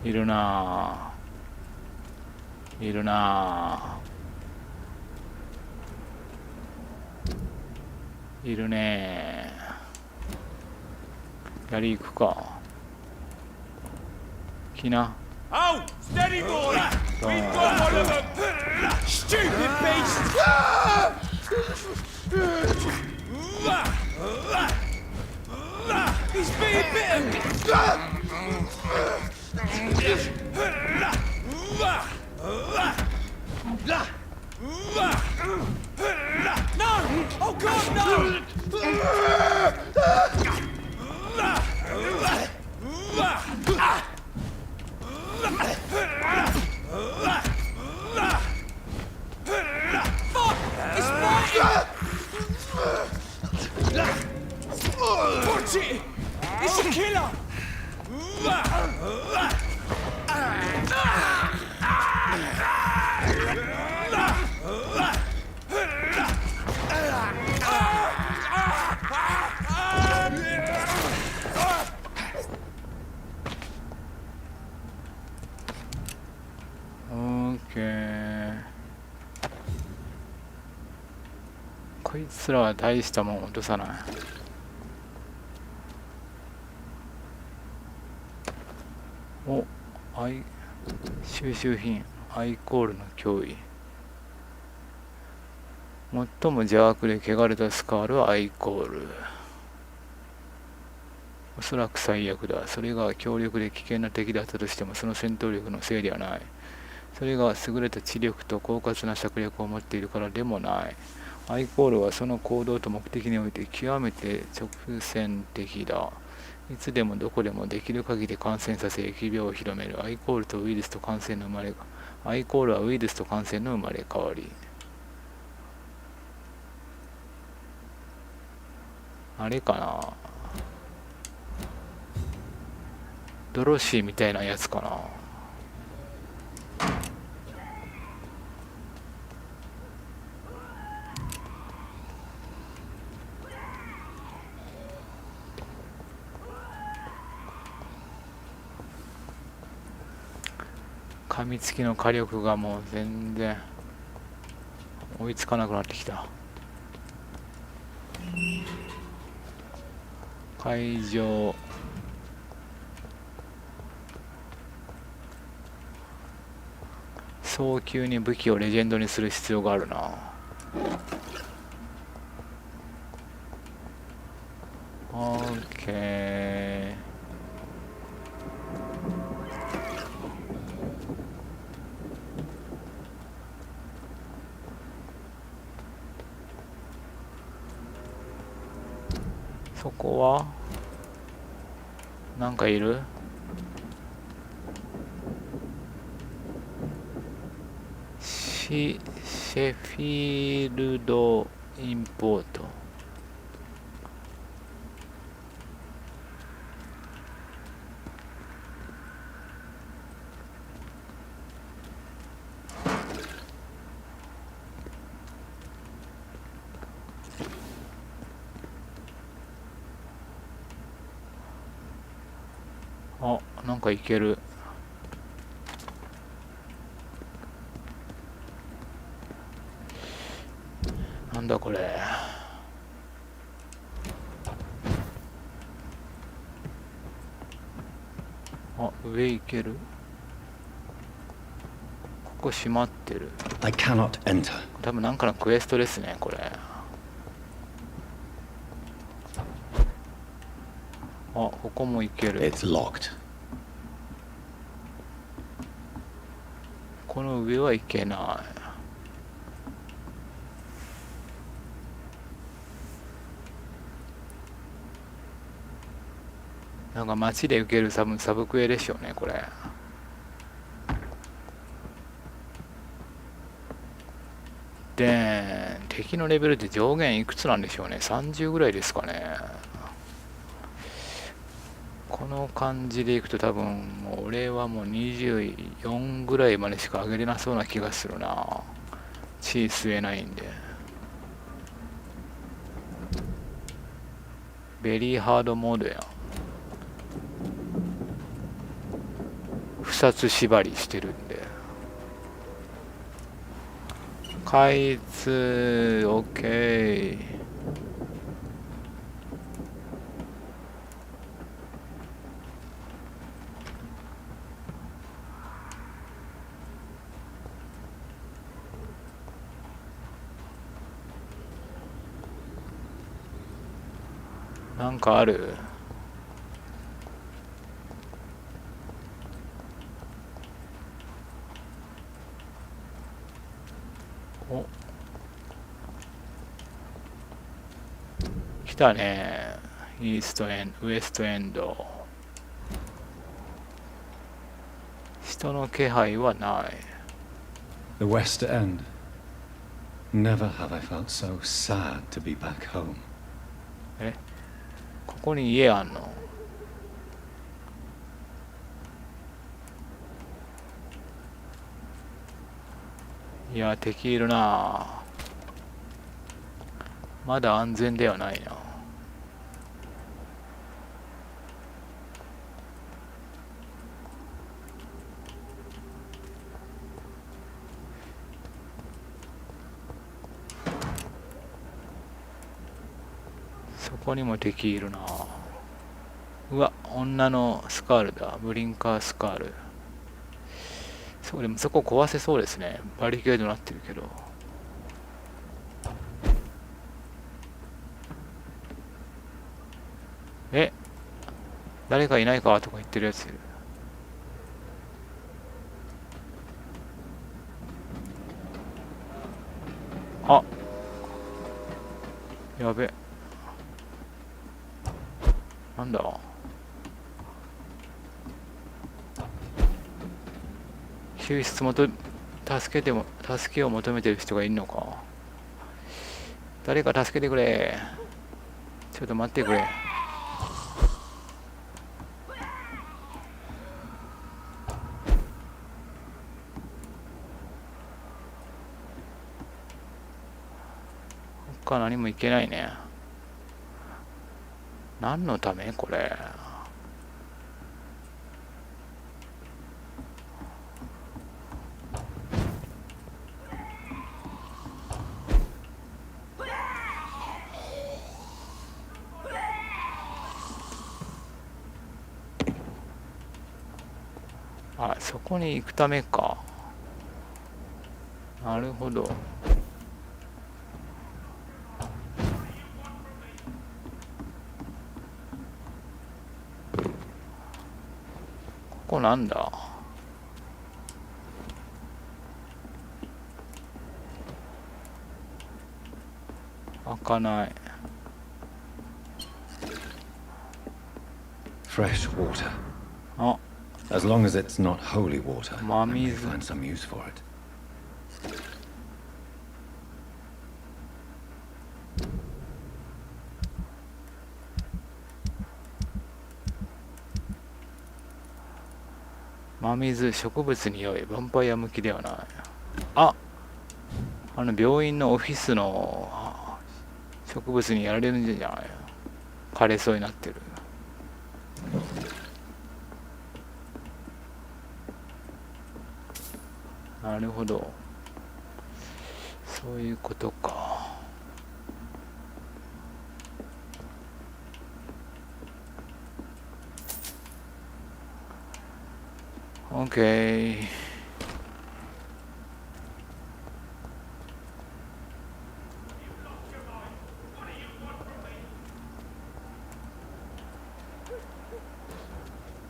いるなぁ、いるなぁ、いるねー。やり行くか。来な。 Oh, steady, boy! We've got one of them! Stupid beast! He's being bitten! No! Oh God, no! Watch it! It's a killer! OK。こいつらは大したもん落とさない。お、収集品アイコールの脅威。最も邪悪で汚れたスカールはアイコール。おそらく最悪だ。それが強力で危険な敵だったとしてもその戦闘力のせいではない。それが優れた知力と狡猾な策略を持っているからでもない。アイコールはその行動と目的において極めて直線的だ。いつでもどこでもできる限り感染させ疫病を広める。アイコールはウイルスと感染の生まれ変わり。あれかな、ドロシーみたいなやつかな。噛みつきの火力がもう全然追いつかなくなってきた。会場早急に武器をレジェンドにする必要があるな。オッケー。そこはなんかいる？シェフィールドインポート。あ、なんかいける。なんだこれ。あ、上行ける。ここ閉まってる。 I cannot enter. 多分なんかのクエストですね、これ。あ、ここも行ける。 It's locked. この上は行けない。なんか街で受けるサブクエでしょうね、これ。で、敵のレベルって上限いくつなんでしょうね。30ぐらいですかね。この感じでいくと多分もう俺はもう24ぐらいまでしか上げれなそうな気がするな。血吸えないんで。ベリーハードモードやん。不殺縛りしてるんで。開通 OK。なんかある？お、来たね。イーストエンド、ウエストエンド。人の気配はない。 The West End. Never have I felt so sad to be back home. ここに家あんの？いや、敵いるな。まだ安全ではないな。そこにも敵いるな。うわ、女のスカールだ。ブリンカースカール。そう、でもそこ壊せそうですね。バリケードになってるけど。誰かいないかとか言ってるやついる。あ、やべ。なんだ。救出助けを求めてる人がいるのか。誰か助けてくれ。ちょっと待ってくれ。他何もいけないね。何のためこれ。あ、そこに行くためか。なるほど。ここなんだ。開かない。Fresh water. あ、As long as it's not holy water, I may 真水。 find some use for it. 真水、植物に良い。ヴァンパイア向きではない。あ、病院のオフィスの植物にやられるんじゃない。枯れそうになってる。なるほど。そういうことか。OK。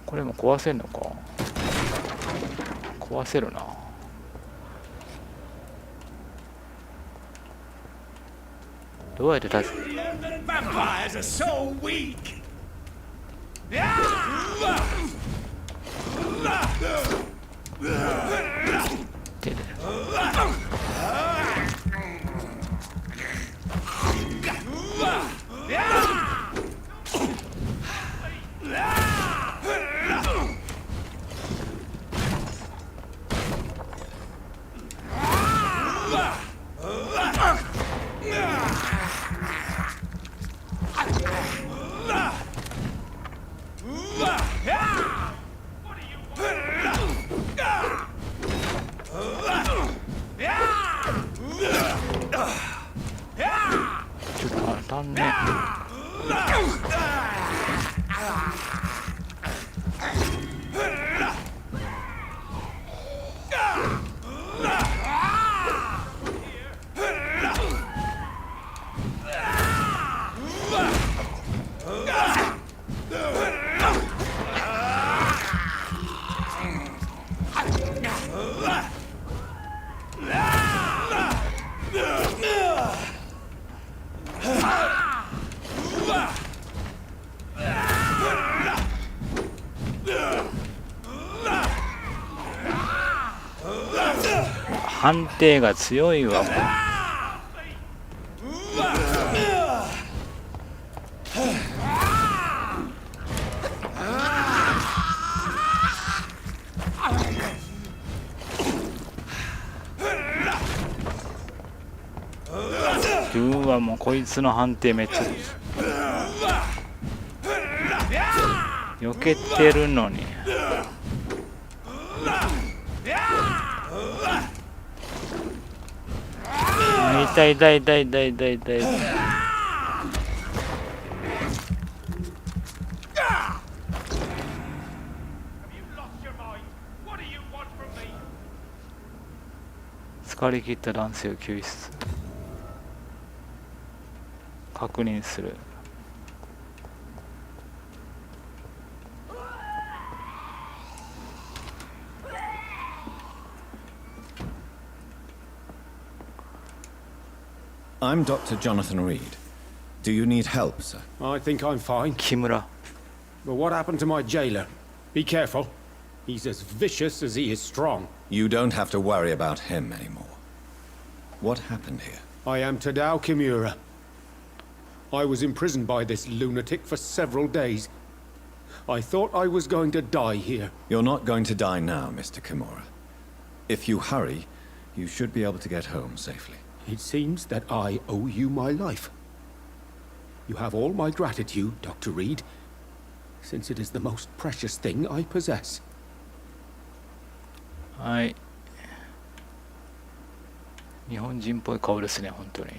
これも壊せんのか。壊せるな。どうやって立つ。 London vampires are so weak.判定が強いわ。うわ、もうこいつの判定めっちゃ避けてるのに。痛い痛い痛い痛い痛い痛い。疲れ切った男性を救出。確認する。I'm Dr. Jonathan Reed. Do you need help, sir? I think I'm fine. 木村。 But what happened to my jailer? Be careful. He's as vicious as he is strong. You don't have to worry about him anymore. What happened here? I am Tadao Kimura. I was imprisoned by this lunatic for several days. I thought I was going to die here. You're not going to die now, Mr. Kimura. If you hurry, you should be able to get home safely. It seems that I owe you my life. You have all my gratitude, Dr. Reed, since it is the most precious thing I possess. はい。日本人っぽい顔ですね、本当に。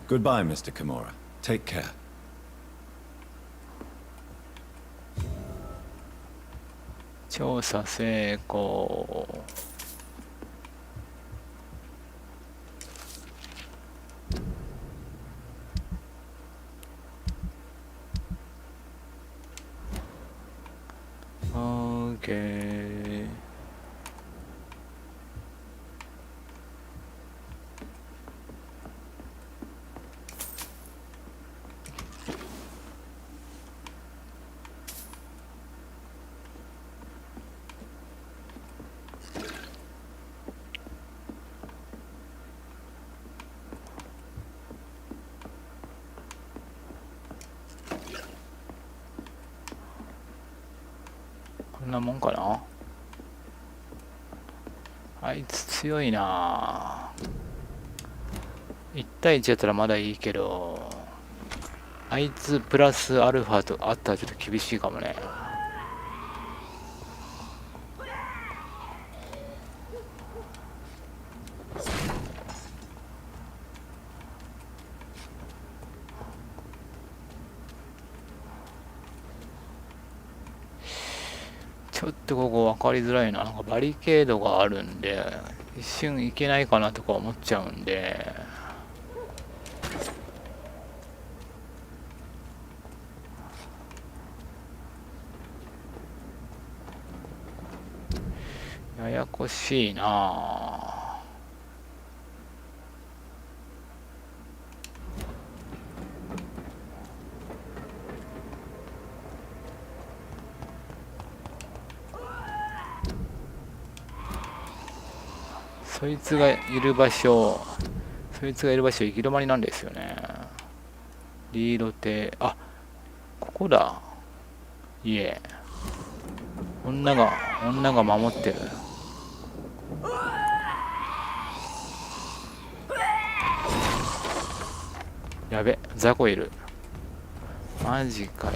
Goodbye, Mr. Kimura. Take care. 調査成功。オーケー。こんなもんかな。あいつ強いな。1対1やったらまだいいけど、あいつプラスアルファとあったらちょっと厳しいかもね。ちょっとここ分かりづらいな。なんかバリケードがあるんで一瞬行けないかなとか思っちゃうんで、ややこしいな。そいつがいる場所行き止まりなんですよね。リード艇、あ、ここだ。家。女が守ってる。やべ、雑魚いる。マジかよ。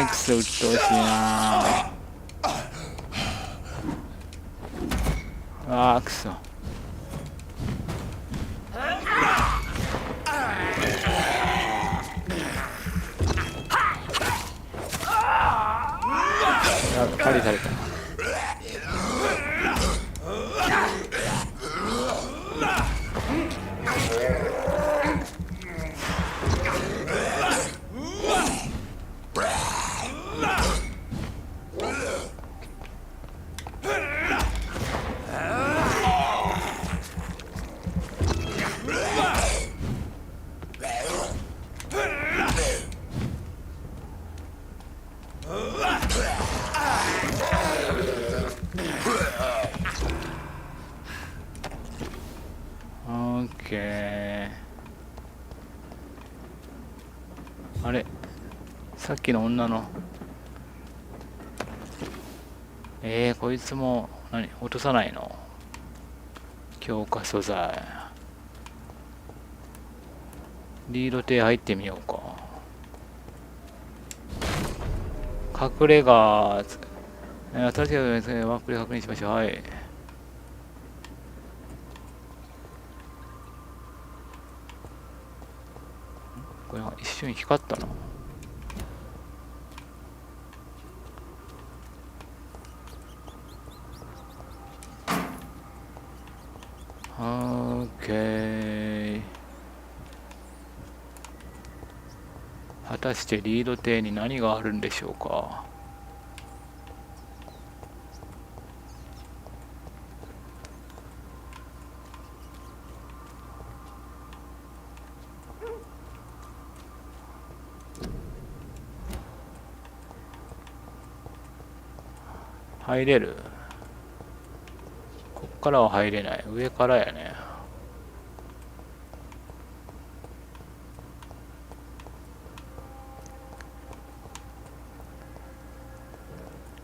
くそ、うっとうしいな。くそ。やっぱりされた。ケー。あれ、さっきの女の。こいつも落とさないの？強化素材。リード艇入ってみようか。隠れ家、新しいワープで確認しましょう。はい。これ一瞬光ったな。オッケー。果たしてリード艇に何があるんでしょうか。入れる？こっからは入れない。上からやね。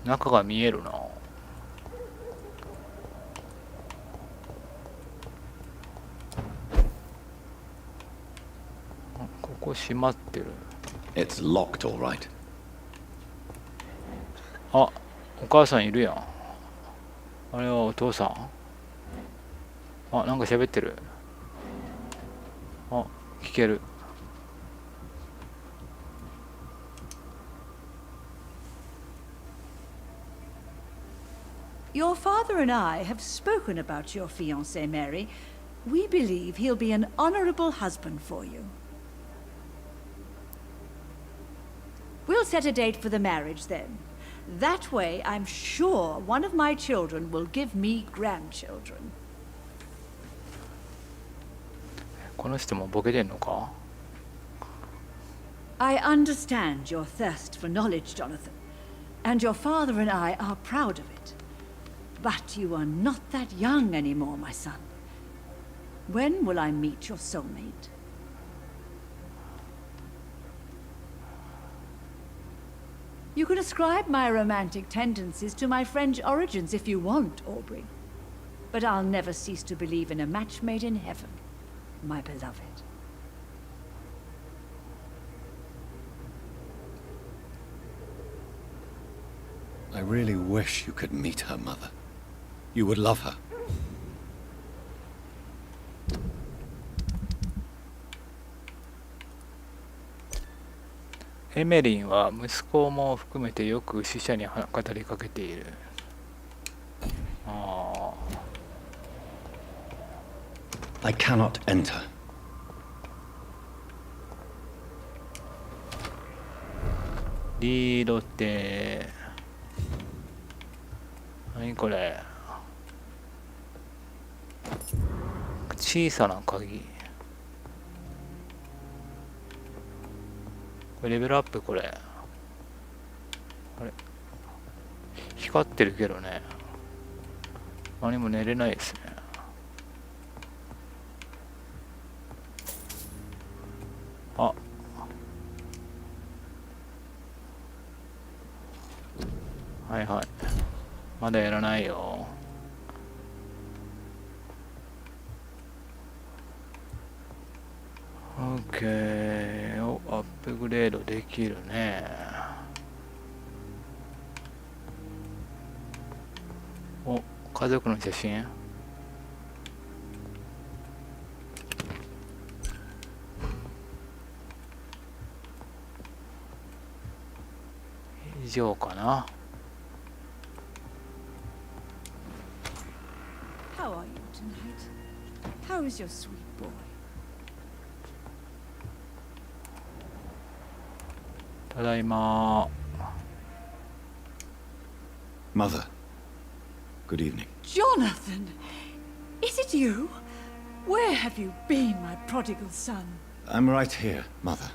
中が見えるな。ここ閉まってる。 It's locked, all right. あ、お母さんいるやん。あれはお父さん？あ、なんか喋ってる。あ、聞ける。Your father and I have spoken about your fiancé, Mary. We believe he'll be an honorable husband for you. We'll set a date for the marriage then. That way, I'm sure one of my children will give me grandchildren. この人もボケてんのか？ I understand your thirst for knowledge, Jonathan, and your father and I are proud of it. But you are not that young anymore, my son. When will I meet your soulmate? You can ascribe my romantic tendencies to my French origins if you want, Aubrey. But I'll never cease to believe in a match made in heaven, my beloved. I really wish you could meet her, Mother. You would love her. エメリンは息子も含めてよく死者に語りかけている。ああ。I cannot enter. リードって何これ？小さな鍵。これレベルアップ。これあれ光ってるけどね、何も寝れないですね。あ、はいはい、まだやらないよ。オッケー。お、アップグレードできるね。お、家族の写真。以上かな。How are you tonight? How is your sweet boy? ただいま。 Mother, good evening. Jonathan! Is it you? Where have you been, my prodigal son? I'm right here, Mother.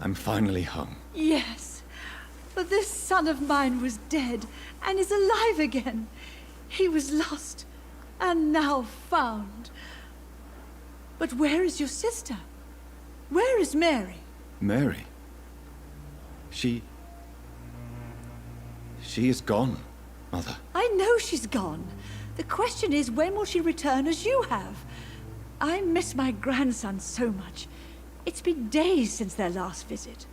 I'm finally home. Yes, but this son of mine was dead and is alive again. He was lost and now found. But where is your sister? Where is Mary? Mary? She is gone, Mother. I know she's gone. The question is, when will she return as you have? I miss my grandson so much. It's been days since their last visit.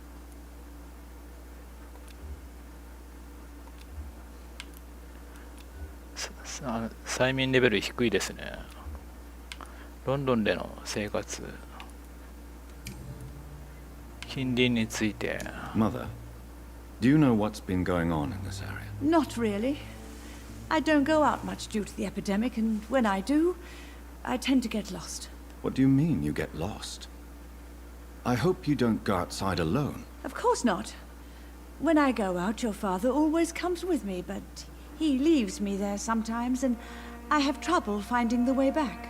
催眠レベル低いですね。ロンドンでの生活、近隣について。Mother, do you know what's been going on in this area? Not really. I don't go out much due to the epidemic, and when I do, I tend to get lost. What do you mean you get lost? I hope you don't go outside alone. Of course not. When I go out, your father always comes with me, but he leaves me there sometimes, and I have trouble finding the way back.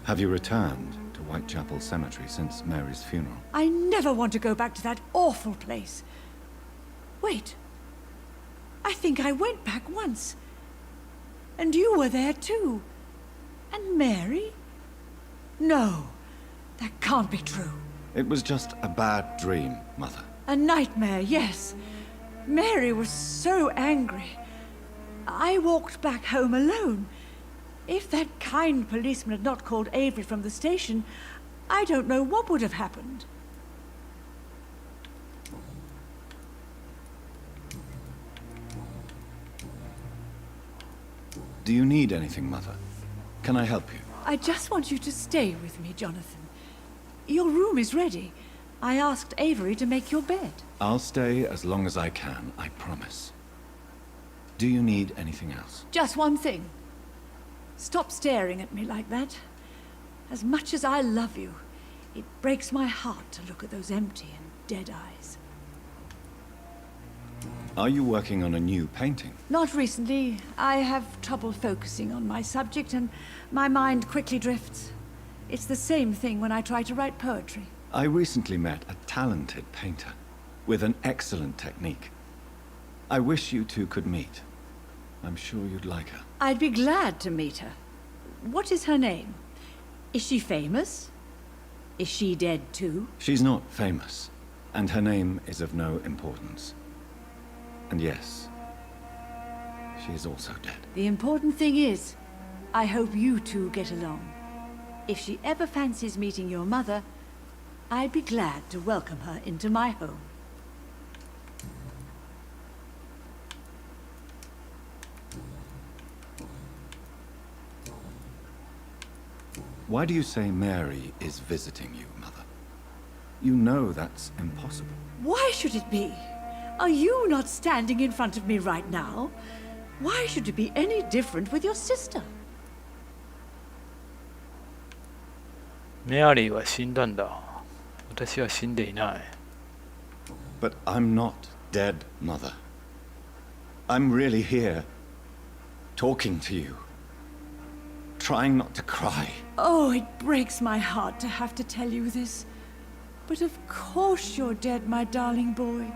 Have you returned to Whitechapel Cemetery since Mary's funeral? I never want to go back to that awful place. Wait. I think I went back once. And you were there too. And Mary? No, that can't be true. It was just a bad dream, Mother. A nightmare, yes. Mary was so angry. I walked back home alone. If that kind policeman had not called Avery from the station, I don't know what would have happened. Do you need anything, Mother? Can I help you? I just want you to stay with me, Jonathan. Your room is ready. I asked Avery to make your bed. I'll stay as long as I can, I promise. Do you need anything else? Just one thing. Stop staring at me like that. As much as I love you, it breaks my heart to look at those empty and dead eyes. Are you working on a new painting? Not recently. I have trouble focusing on my subject, and my mind quickly drifts. It's the same thing when I try to write poetry. I recently met a talented painter with an excellent technique. I wish you two could meet. I'm sure you'd like her. I'd be glad to meet her. What is her name? Is she famous? Is she dead too? She's not famous, and her name is of no importance. And yes, she is also dead. The important thing is, I hope you two get along. If she ever fancies meeting your mother, I'd be glad to welcome her into my home. Why do you say Mary is visiting you, Mother? You know that's impossible. Why should it be? Are you not standing in front of me right now? Why should it be any different with your sister? メアリーは死んだんだ。私は死んでいない。But I'm not dead, Mother. I'm really here, talking to you, trying not to cry. Oh, it breaks my heart to have to tell you this. But of course you're dead, my darling boy.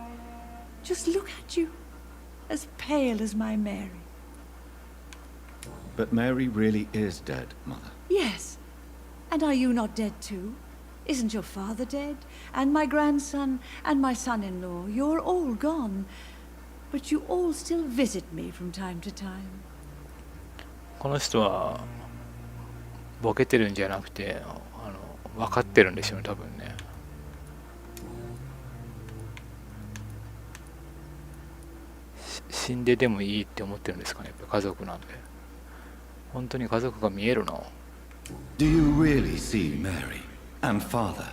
Just look at you, as pale as my Mary. But Mary really is dead, Mother. Yes. And are you not dead too? Isn't your father dead? And my grandson, and my son-in-law, you're all gone. But you all still visit me from time to time. この人はボケてるんじゃなくて、分かってるんでしょうね、多分ね。死んででもいいって思ってるんですかね、やっぱ家族なんで。本当に家族が見えるの。Do you really see Mary and Father?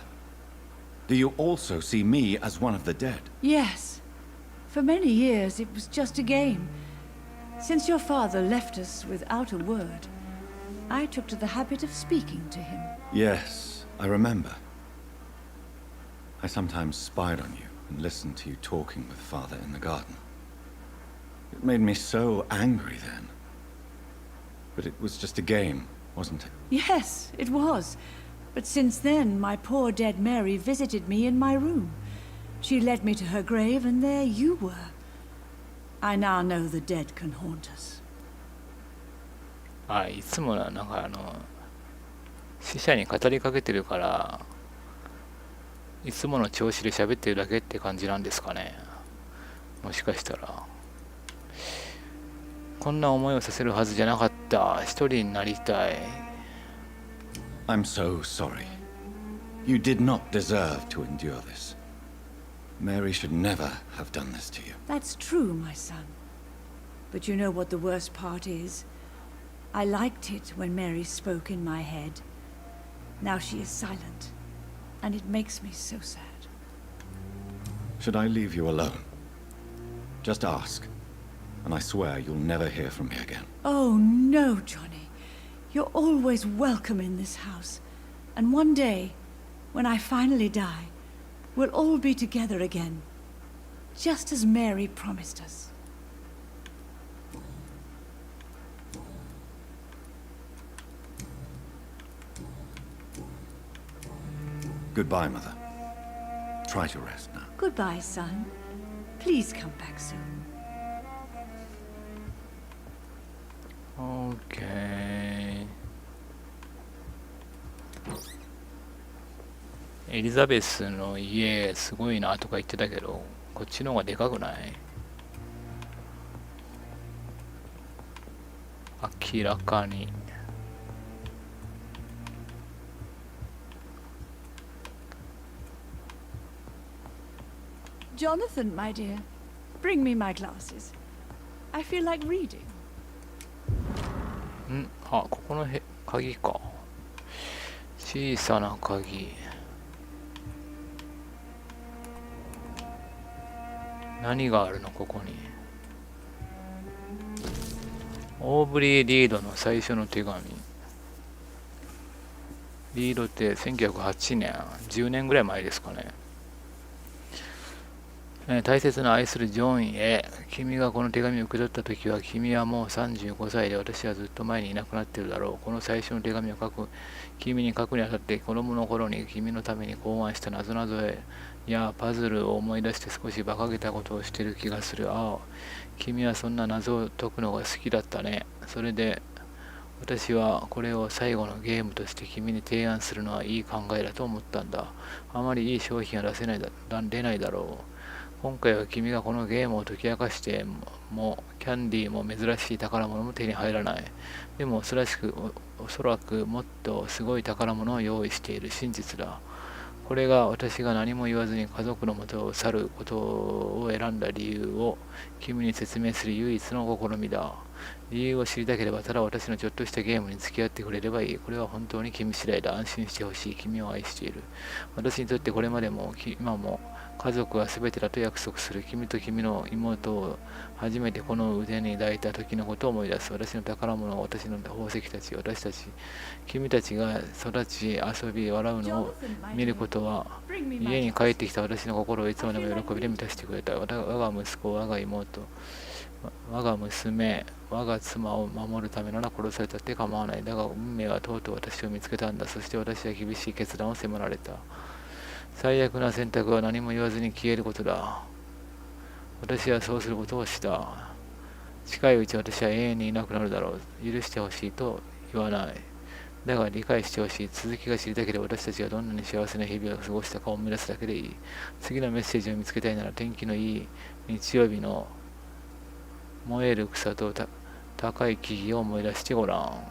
Do you also see me as one of the dead? Yes. For many years it was just a game. Since your father left us without a word, I took to the habit of speaking to him. Yes, I remember. I sometimes spied on you and listened to you talking with Father in the garden. It made me so angry then. But it was just a game, wasn't it? Yes, it was. But since then, my poor dead Mary visited me in my room. She led me to her grave, and there you were. I now know the dead can haunt us. いつもなんか死者に語りかけてるから、いつもの調子で喋ってるだけって感じなんですかね。もしかしたら。こんな思いをさせるはずじゃなかった。一人になりたい。I'm so sorry. You did not deserve to endure this. Mary should never have done this to you. That's true, my son. But you know what the worst part is? I liked it when Mary spoke in my head. Now she is silent, and it makes me so sad. Should I leave you alone? Just ask, and I swear you'll never hear from me again. Oh, no, Johnny. You're always welcome in this house. And one day, when I finally die, we'll all be together again. Just as Mary promised us. Goodbye, Mother. Try to rest now. Goodbye, son. Please come back soon. OK。エリザベスの家すごいなとか言ってたけど、こっちの方がでかくない？明らかに。Jonathan, my dear, bring me my glasses. I feel like reading. あ、ここの鍵か。小さな鍵。何があるのここに。オーブリー・リードの最初の手紙。リードって1908年、10年ぐらい前ですかね。大切な愛するジョンへ、君がこの手紙を受け取った時は、君はもう35歳で、私はずっと前にいなくなっているだろう。この最初の手紙を君に書くにあたって、子供の頃に君のために考案した謎々やパズルを思い出して少し馬鹿げたことをしている気がする。ああ、君はそんな謎を解くのが好きだったね。それで、私はこれを最後のゲームとして君に提案するのはいい考えだと思ったんだ。あまりいい商品は出ないだろう。今回は君がこのゲームを解き明かしても、キャンディーも珍しい宝物も手に入らない。でもおそらくもっとすごい宝物を用意している真実だ。これが私が何も言わずに家族のもとを去ることを選んだ理由を君に説明する唯一の試みだ。理由を知りたければただ私のちょっとしたゲームに付き合ってくれればいい。これは本当に君次第だ。安心してほしい。君を愛している。私にとってこれまでも今も家族は全てだと約束する。君と君の妹を初めてこの腕に抱いた時のことを思い出す。私の宝物、私の宝石たち、私たち、君たちが育ち、遊び、笑うのを見ることは、家に帰ってきた私の心をいつまでも喜びで満たしてくれた。我が息子、我が妹、我が娘、我が妻を守るためなら殺されたって構わない。だが運命はとうとう私を見つけたんだ。そして私は厳しい決断を迫られた。最悪な選択は何も言わずに消えることだ。私はそうすることをした。近いうち私は永遠にいなくなるだろう。許してほしいと言わない。だが理解してほしい。続きが知りたければ私たちがどんなに幸せな日々を過ごしたかを思い出すだけでいい。次のメッセージを見つけたいなら天気のいい日曜日の燃える草と高い木々を思い出してごらん。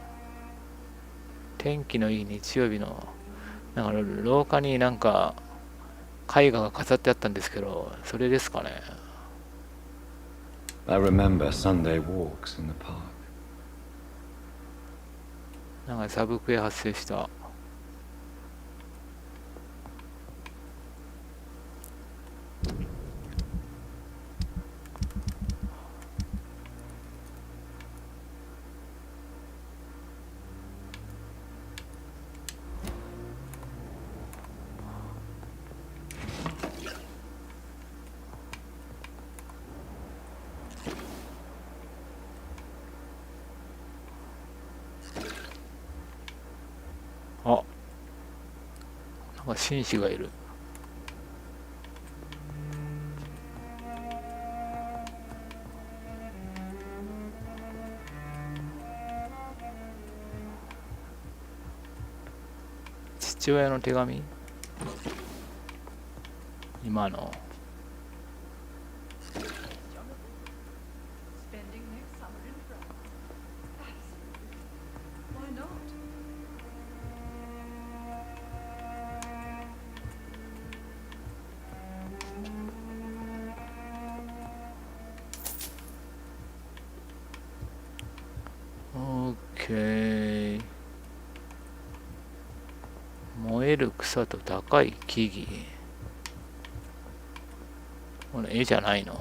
天気のいい日曜日のなんか廊下になんか絵画が飾ってあったんですけど、それですかね。I remember Sunday walks in the park. なんかサブクエ発生した。あ、なんか紳士がいる。父親の手紙、今の Spending next summer in France. Absolutely. Why not? OK。燃える草と高い木々。これ絵じゃないの。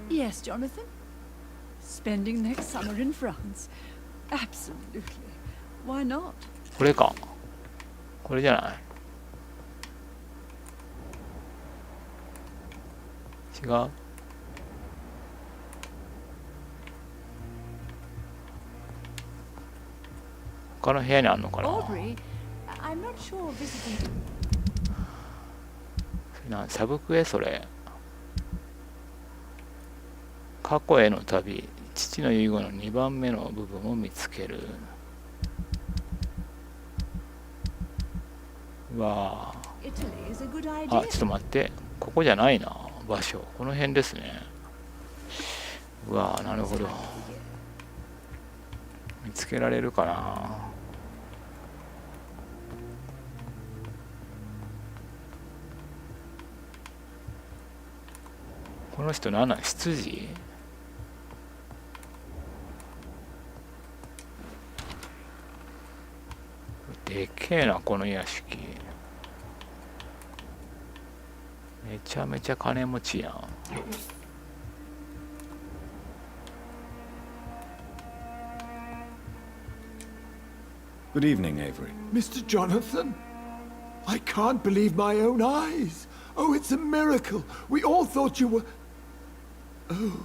Yes, Jonathan. Spending next summer in France. Absolutely. Why not? これか。これじゃない。違う。他の部屋にあんのかな。 Aubrey, I'm not sure visiting. サブクエそれ。過去への旅、父の遺言の2番目の部分を見つける。うわあ。 Italy is a good あ、 idea. ちょっと待って。ここじゃないな。場所。この辺ですね。うわあ、なるほど。見つけられるかな。この人何なん？執事？でけえなこの屋敷。めちゃめちゃ金持ちやん。Good evening, Avery. Mr. Jonathan? I can't believe my own eyes. Oh, it's a miracle. We all thought you were... Oh,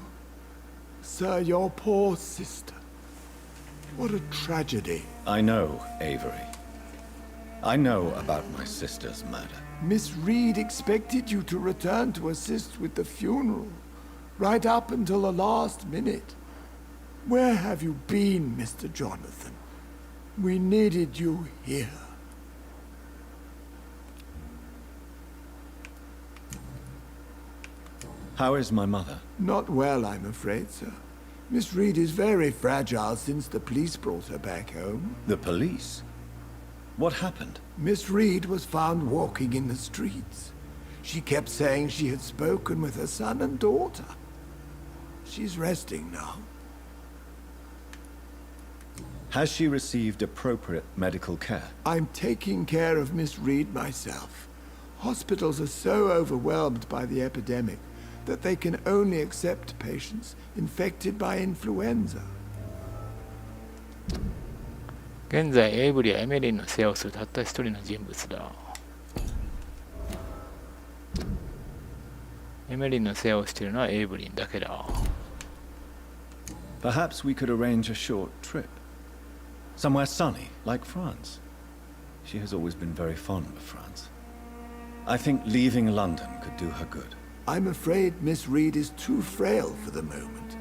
sir, your poor sister. What a tragedy. I know, Avery. I know about my sister's murder. Miss Reed expected you to return to assist with the funeral, right up until the last minute. Where have you been, Mr. Jonathan? We needed you here. How is my mother? Not well, I'm afraid, sir. Miss Reed is very fragile since the police brought her back home. The police? What happened? Miss Reed was found walking in the streets. She kept saying she had spoken with her son and daughter. She's resting now. Has she received appropriate medical care? I'm taking care of Miss Reed myself. Hospitals are so overwhelmed by the epidemic that they can only accept patients infected by influenza. 現在エイブリはエメリンの世話をするたった一人の人物だ。エメリンの世話をしているのはエイブリンだけだ。Perhaps we could arrange a short trip. Somewhere sunny, like France. She has always been very fond of France. I think leaving London could do her good. I'm afraid Miss Reed is too frail for the moment.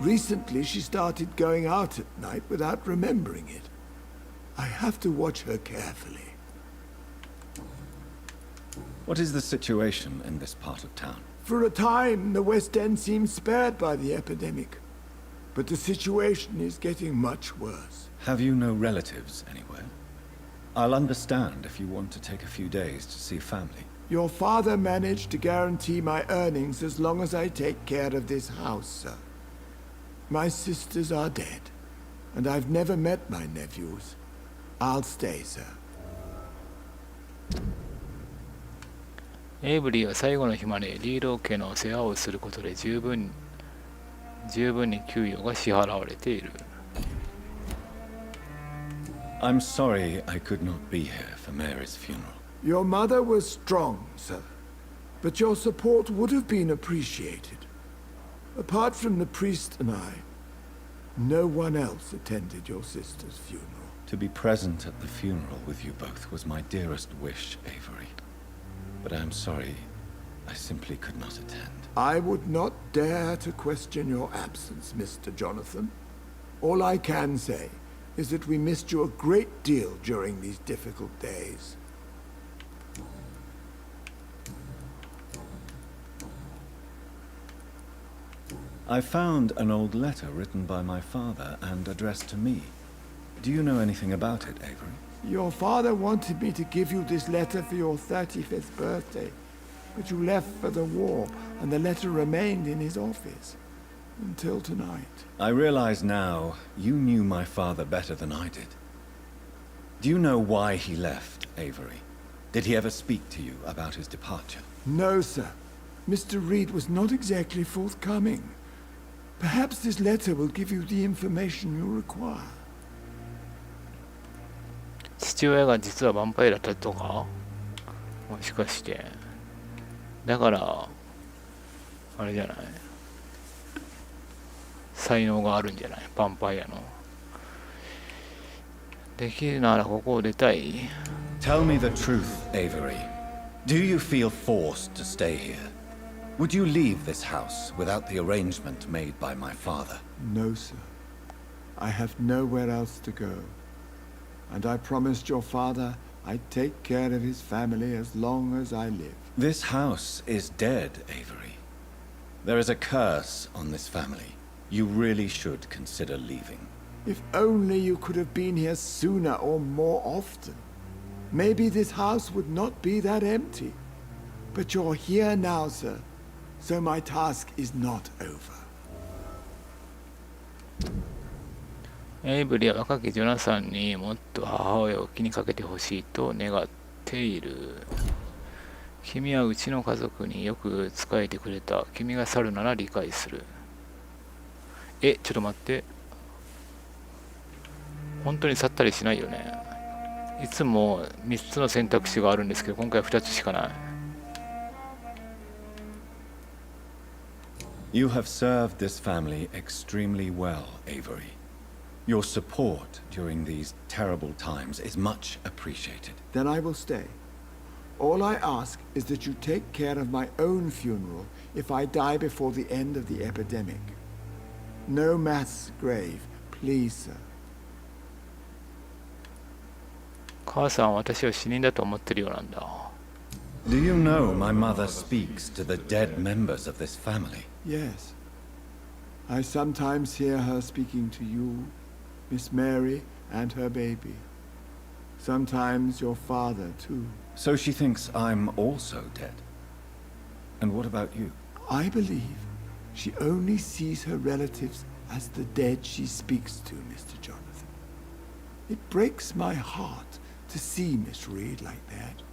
Recently she started going out at night without remembering it. I have to watch her carefully. What is the situation in this part of town? For a time, the West End seemed spared by the epidemic. But the situation is getting much worse. Have you no relatives anywhere? I'll understand if you want to take a few days to see family. Your father managed to guarantee my earnings as long as I take care of this house, sir. My sisters are dead, and I've never met my nephews. I'll stay, sir. エイブリーは最後の日までリード家の世話をすることで十分に給与が支払われている。I'm sorry I could not be here for Mary's funeral. Your mother was strong, sir. But your support would have been appreciated. Apart from the priest and I, no one else attended your sister's funeral. To be present at the funeral with you both was my dearest wish, Avery. But I'm sorry, I simply could not attend. I would not dare to question your absence, Mr. Jonathan. All I can say is that we missed you a great deal during these difficult days. I found an old letter written by my father and addressed to me. Do you know anything about it, Avery? Your father wanted me to give you this letter for your 35th birthday, but you left for the war, and the letter remained in his office until tonight. I realize now you knew my father better than I did. Do you know why he left, Avery? Did he ever speak to you about his departure? No, sir. Mr. Reed was not exactly forthcoming. Perhaps this letter will give you the information you require. 父親が実はヴァンパイアだったとか、もしかして。だから、あれじゃない。才能があるんじゃない、ヴァンパイアの。できるならここを出たい。Tell me the truth, Avery. Do you feel forced to stay here? Would you leave this house without the arrangement made by my father? No, sir. I have nowhere else to go. And I promised your father I'd take care of his family as long as I live. This house is dead, Avery. There is a curse on this family. You really should consider leaving. If only you could have been here sooner or more often. Maybe this house would not be that empty. But you're here now, sir. So my task is not over. エイブリは若きジョナサンにもっと母親を気にかけてほしいと願っている。君はうちの家族によく仕えてくれた。君が去るなら理解する。ちょっと待って。本当に去ったりしないよね。いつも3つの選択肢があるんですけど、今回は2つしかない。You have served this family extremely well, Avery. Your support during these terrible times is much appreciated. Then I will stay. All I ask is that you take care of my own funeral if I die before the end of the epidemic. No mass grave, please, sir. 母さんは私を死人だと思ってるようなんだ。Do you know my mother speaks to the dead members of this family? Yes. I sometimes hear her speaking to you, Miss Mary, and her baby. Sometimes your father, too. So she thinks I'm also dead. And what about you? I believe she only sees her relatives as the dead she speaks to, Mr. Jonathan. It breaks my heart to see Miss Reed like that.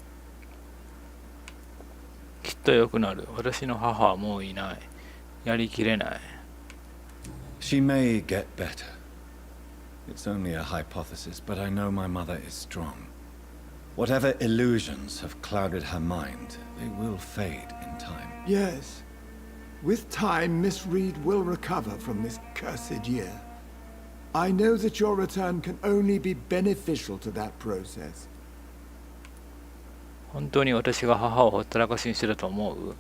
きっと良くなる。私の母はもういない。やりきれない。She may get better. It's only a hypothesis, but I know my mother is strong. Whatever illusions have clouded her mind, they will fade in time. Yes. With time, Miss Reed will recover from this cursed year. I know that your return can only be beneficial to that process. 本当に私が母をほったらかしにしてたと思う？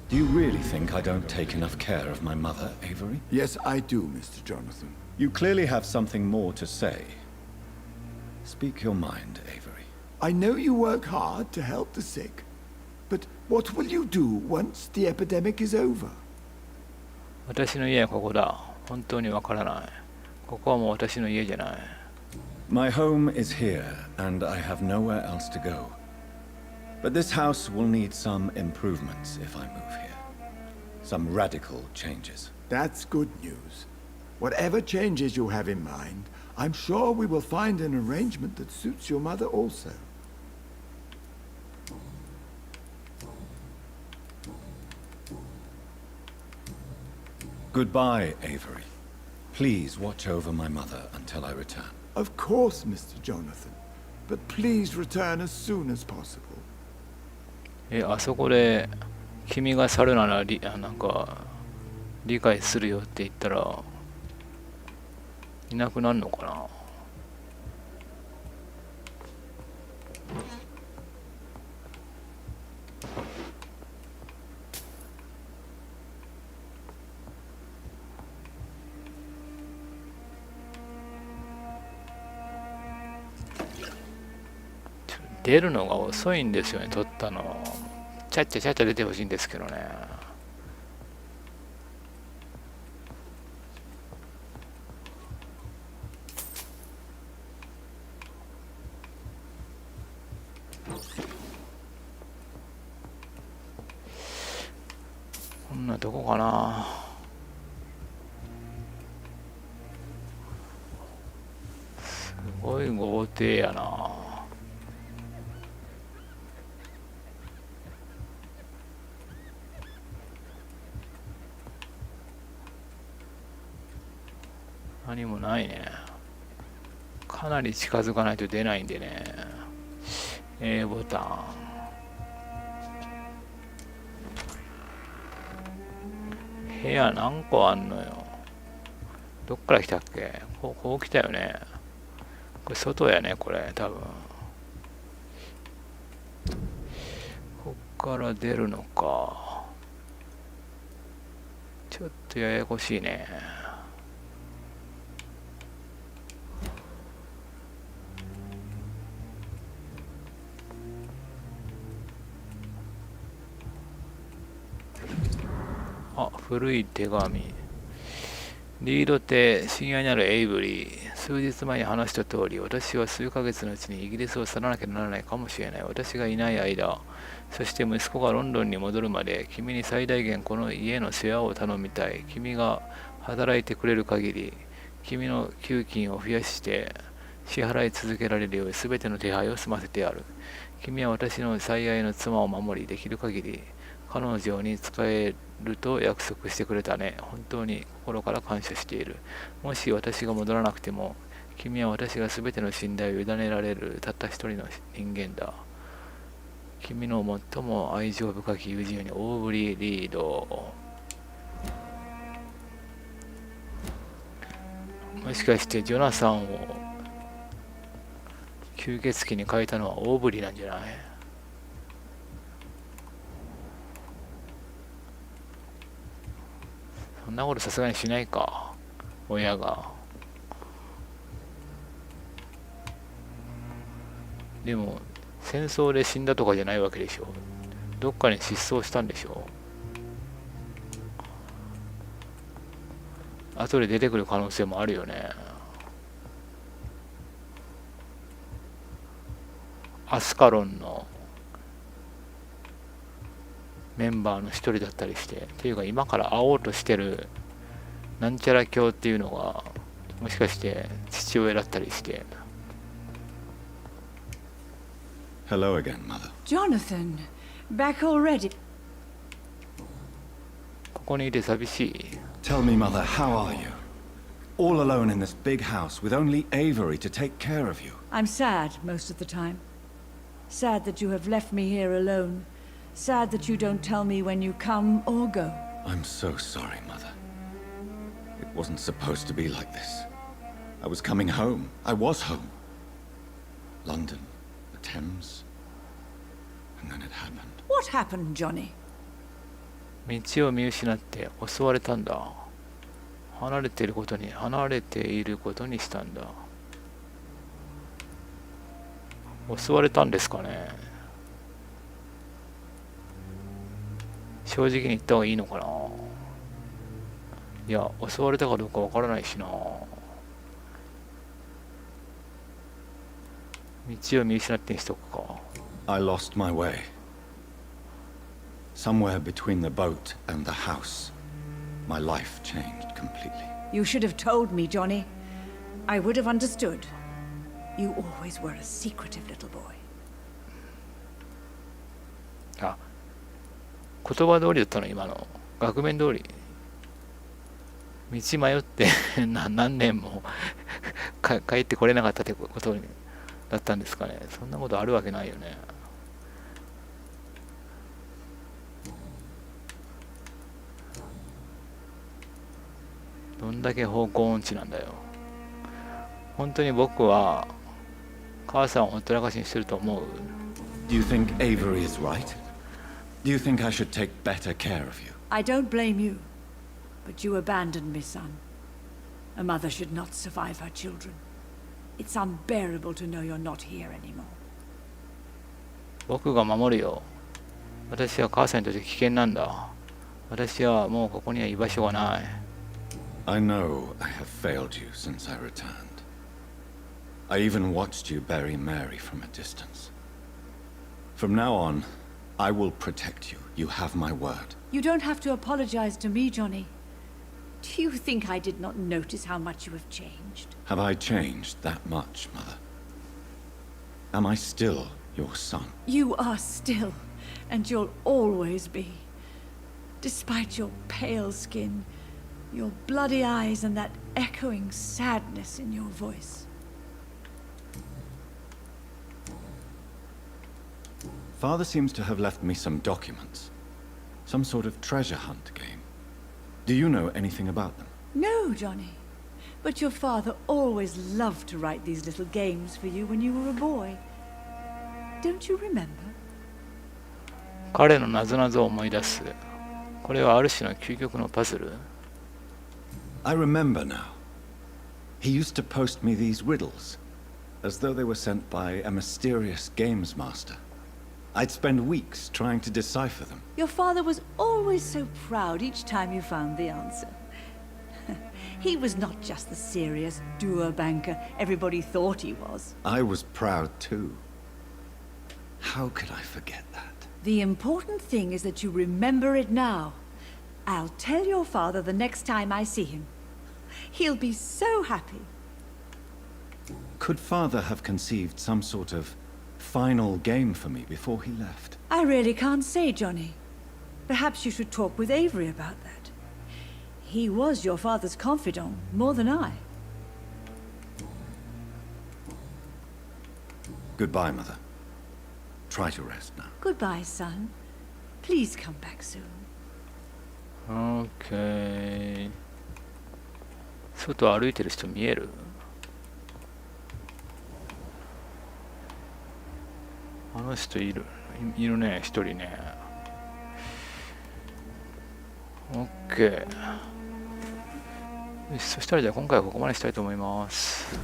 Do you really think I don't take enough care of my mother, Avery? Yes, I do, Mr. Jonathan. You clearly have something more to say. Speak your mind, Avery. I know you work hard to help the sick, but what will you do once the epidemic is over? 私の家はここだ。本当にわからない。ここはもう私の家じゃない。My home is here, and I have nowhere else to go. But this house will need some improvements if I move here. Some radical changes. That's good news. Whatever changes you have in mind, I'm sure we will find an arrangement that suits your mother also. Goodbye, Avery. Please watch over my mother until I return. Of course, Mr. Jonathan. But please return as soon as possible. あそこで君が去るならなんか理解するよって言ったらいなくなるのかな。出るのが遅いんですよね、撮ったの。ちゃっちゃちゃっちゃ出てほしいんですけどね。こんなとこかな。すごい豪邸やな。何もないね。かなり近づかないと出ないんでね。A ボタン。部屋何個あんのよ。どっから来たっけ？こう来たよね。これ外やね、これ多分。こっから出るのか。ちょっとややこしいね。あ、古い手紙。リード邸、深夜にあるエイブリー。数日前に話した通り、私は数ヶ月のうちにイギリスを去らなきゃならないかもしれない。私がいない間、そして息子がロンドンに戻るまで、君に最大限この家の世話を頼みたい。君が働いてくれる限り、君の給金を増やして支払い続けられるように全ての手配を済ませてやる。君は私の最愛の妻を守り、できる限り彼女に仕えると約束してくれたね。本当に心から感謝している。もし私が戻らなくても、君は私が全ての信頼を委ねられるたった一人の人間だ。君の最も愛情深き友人にオーブリー・リード。もしかしてジョナサンを吸血鬼に変えたのはオーブリーなんじゃない？そんなことさすがにしないか、親が。でも戦争で死んだとかじゃないわけでしょ。どっかに失踪したんでしょ。後で出てくる可能性もあるよね。アスカロンのメンバーの一人だったりして、っていうか今から会おうとしてるなんちゃら教っていうのがもしかして父親だったりして。 Hello again, Mother. Jonathan, back already? ここにいて寂しい。 Tell me, Mother, how are you? All alone in this big house with only Avery to take care of you. I'm sad most of the time. Sad that you have left me here alone. Sad that you don't tell me when you come or go. I'm so sorry, Mother. It wasn't supposed to be like this. I was coming home. I was home. London, the Thames, and then it happened. What happened, Johnny? 道を見失って襲われたんだ。離れていることにしたんだ。襲われたんですかね。正直に言った方がいいのかな。いや、襲われたかどうかわからないしな。道を見失ってにしとくか。 I lost my way. Somewhere between the boat and the house, my life changed completely. You should have told me, Johnny. I would have understood. You always were a secretive little boy. あ、言葉通りだったの今の。額面通り。道迷って何年も帰ってこれなかったってことだったんですかね。そんなことあるわけないよね。どんだけ方向音痴なんだよ。本当に僕は母さんをほったらかしにしてると思う。 Do you think Avery is right? Do you think I should take better care of you? I don't blame you. But you abandoned me, son. A mother should not survive her children. It's unbearable to know you're not here anymore. 僕が守るよ。私は母さんにとって危険なんだ。私はもうここには居場所がない。I know I have failed you since I returned. I even watched you bury Mary from a distance. From now on, I will protect you. You have my word. You don't have to apologize to me, Johnny. Do you think I did not notice how much you have changed? Have I changed that much, Mother? Am I still your son? You are still, and you'll always be. Despite your pale skin, your bloody eyes, and that echoing sadness in your voice. Father seems to have left me some documents. Some sort of treasure hunt game. Do you know anything about them? No, Johnny. But your father always loved to write these little games for you when you were a boy. Don't you remember? 彼のなぞなぞを思い出す。これはある種の究極のパズル。I remember now. He used to post me these riddles, as though they were sent by a mysterious games master. I'd spend weeks trying to decipher them. Your father was always so proud each time you found the answer. He was not just the serious, dour banker everybody thought he was. I was proud too. How could I forget that? The important thing is that you remember it now. I'll tell your father the next time I see him. He'll be so happy. Could Father have conceived some sort of final game for me before he left? I really can't say, Johnny. Perhaps you should talk with Avery about that. He was your father's confidant, more than I. Goodbye, Mother. Try to rest now. Goodbye, son. Please come back soon. OK。外歩いてる人見える？あの人いるね、一人ね。OK。よし、そしたらじゃあ今回はここまでしたいと思います。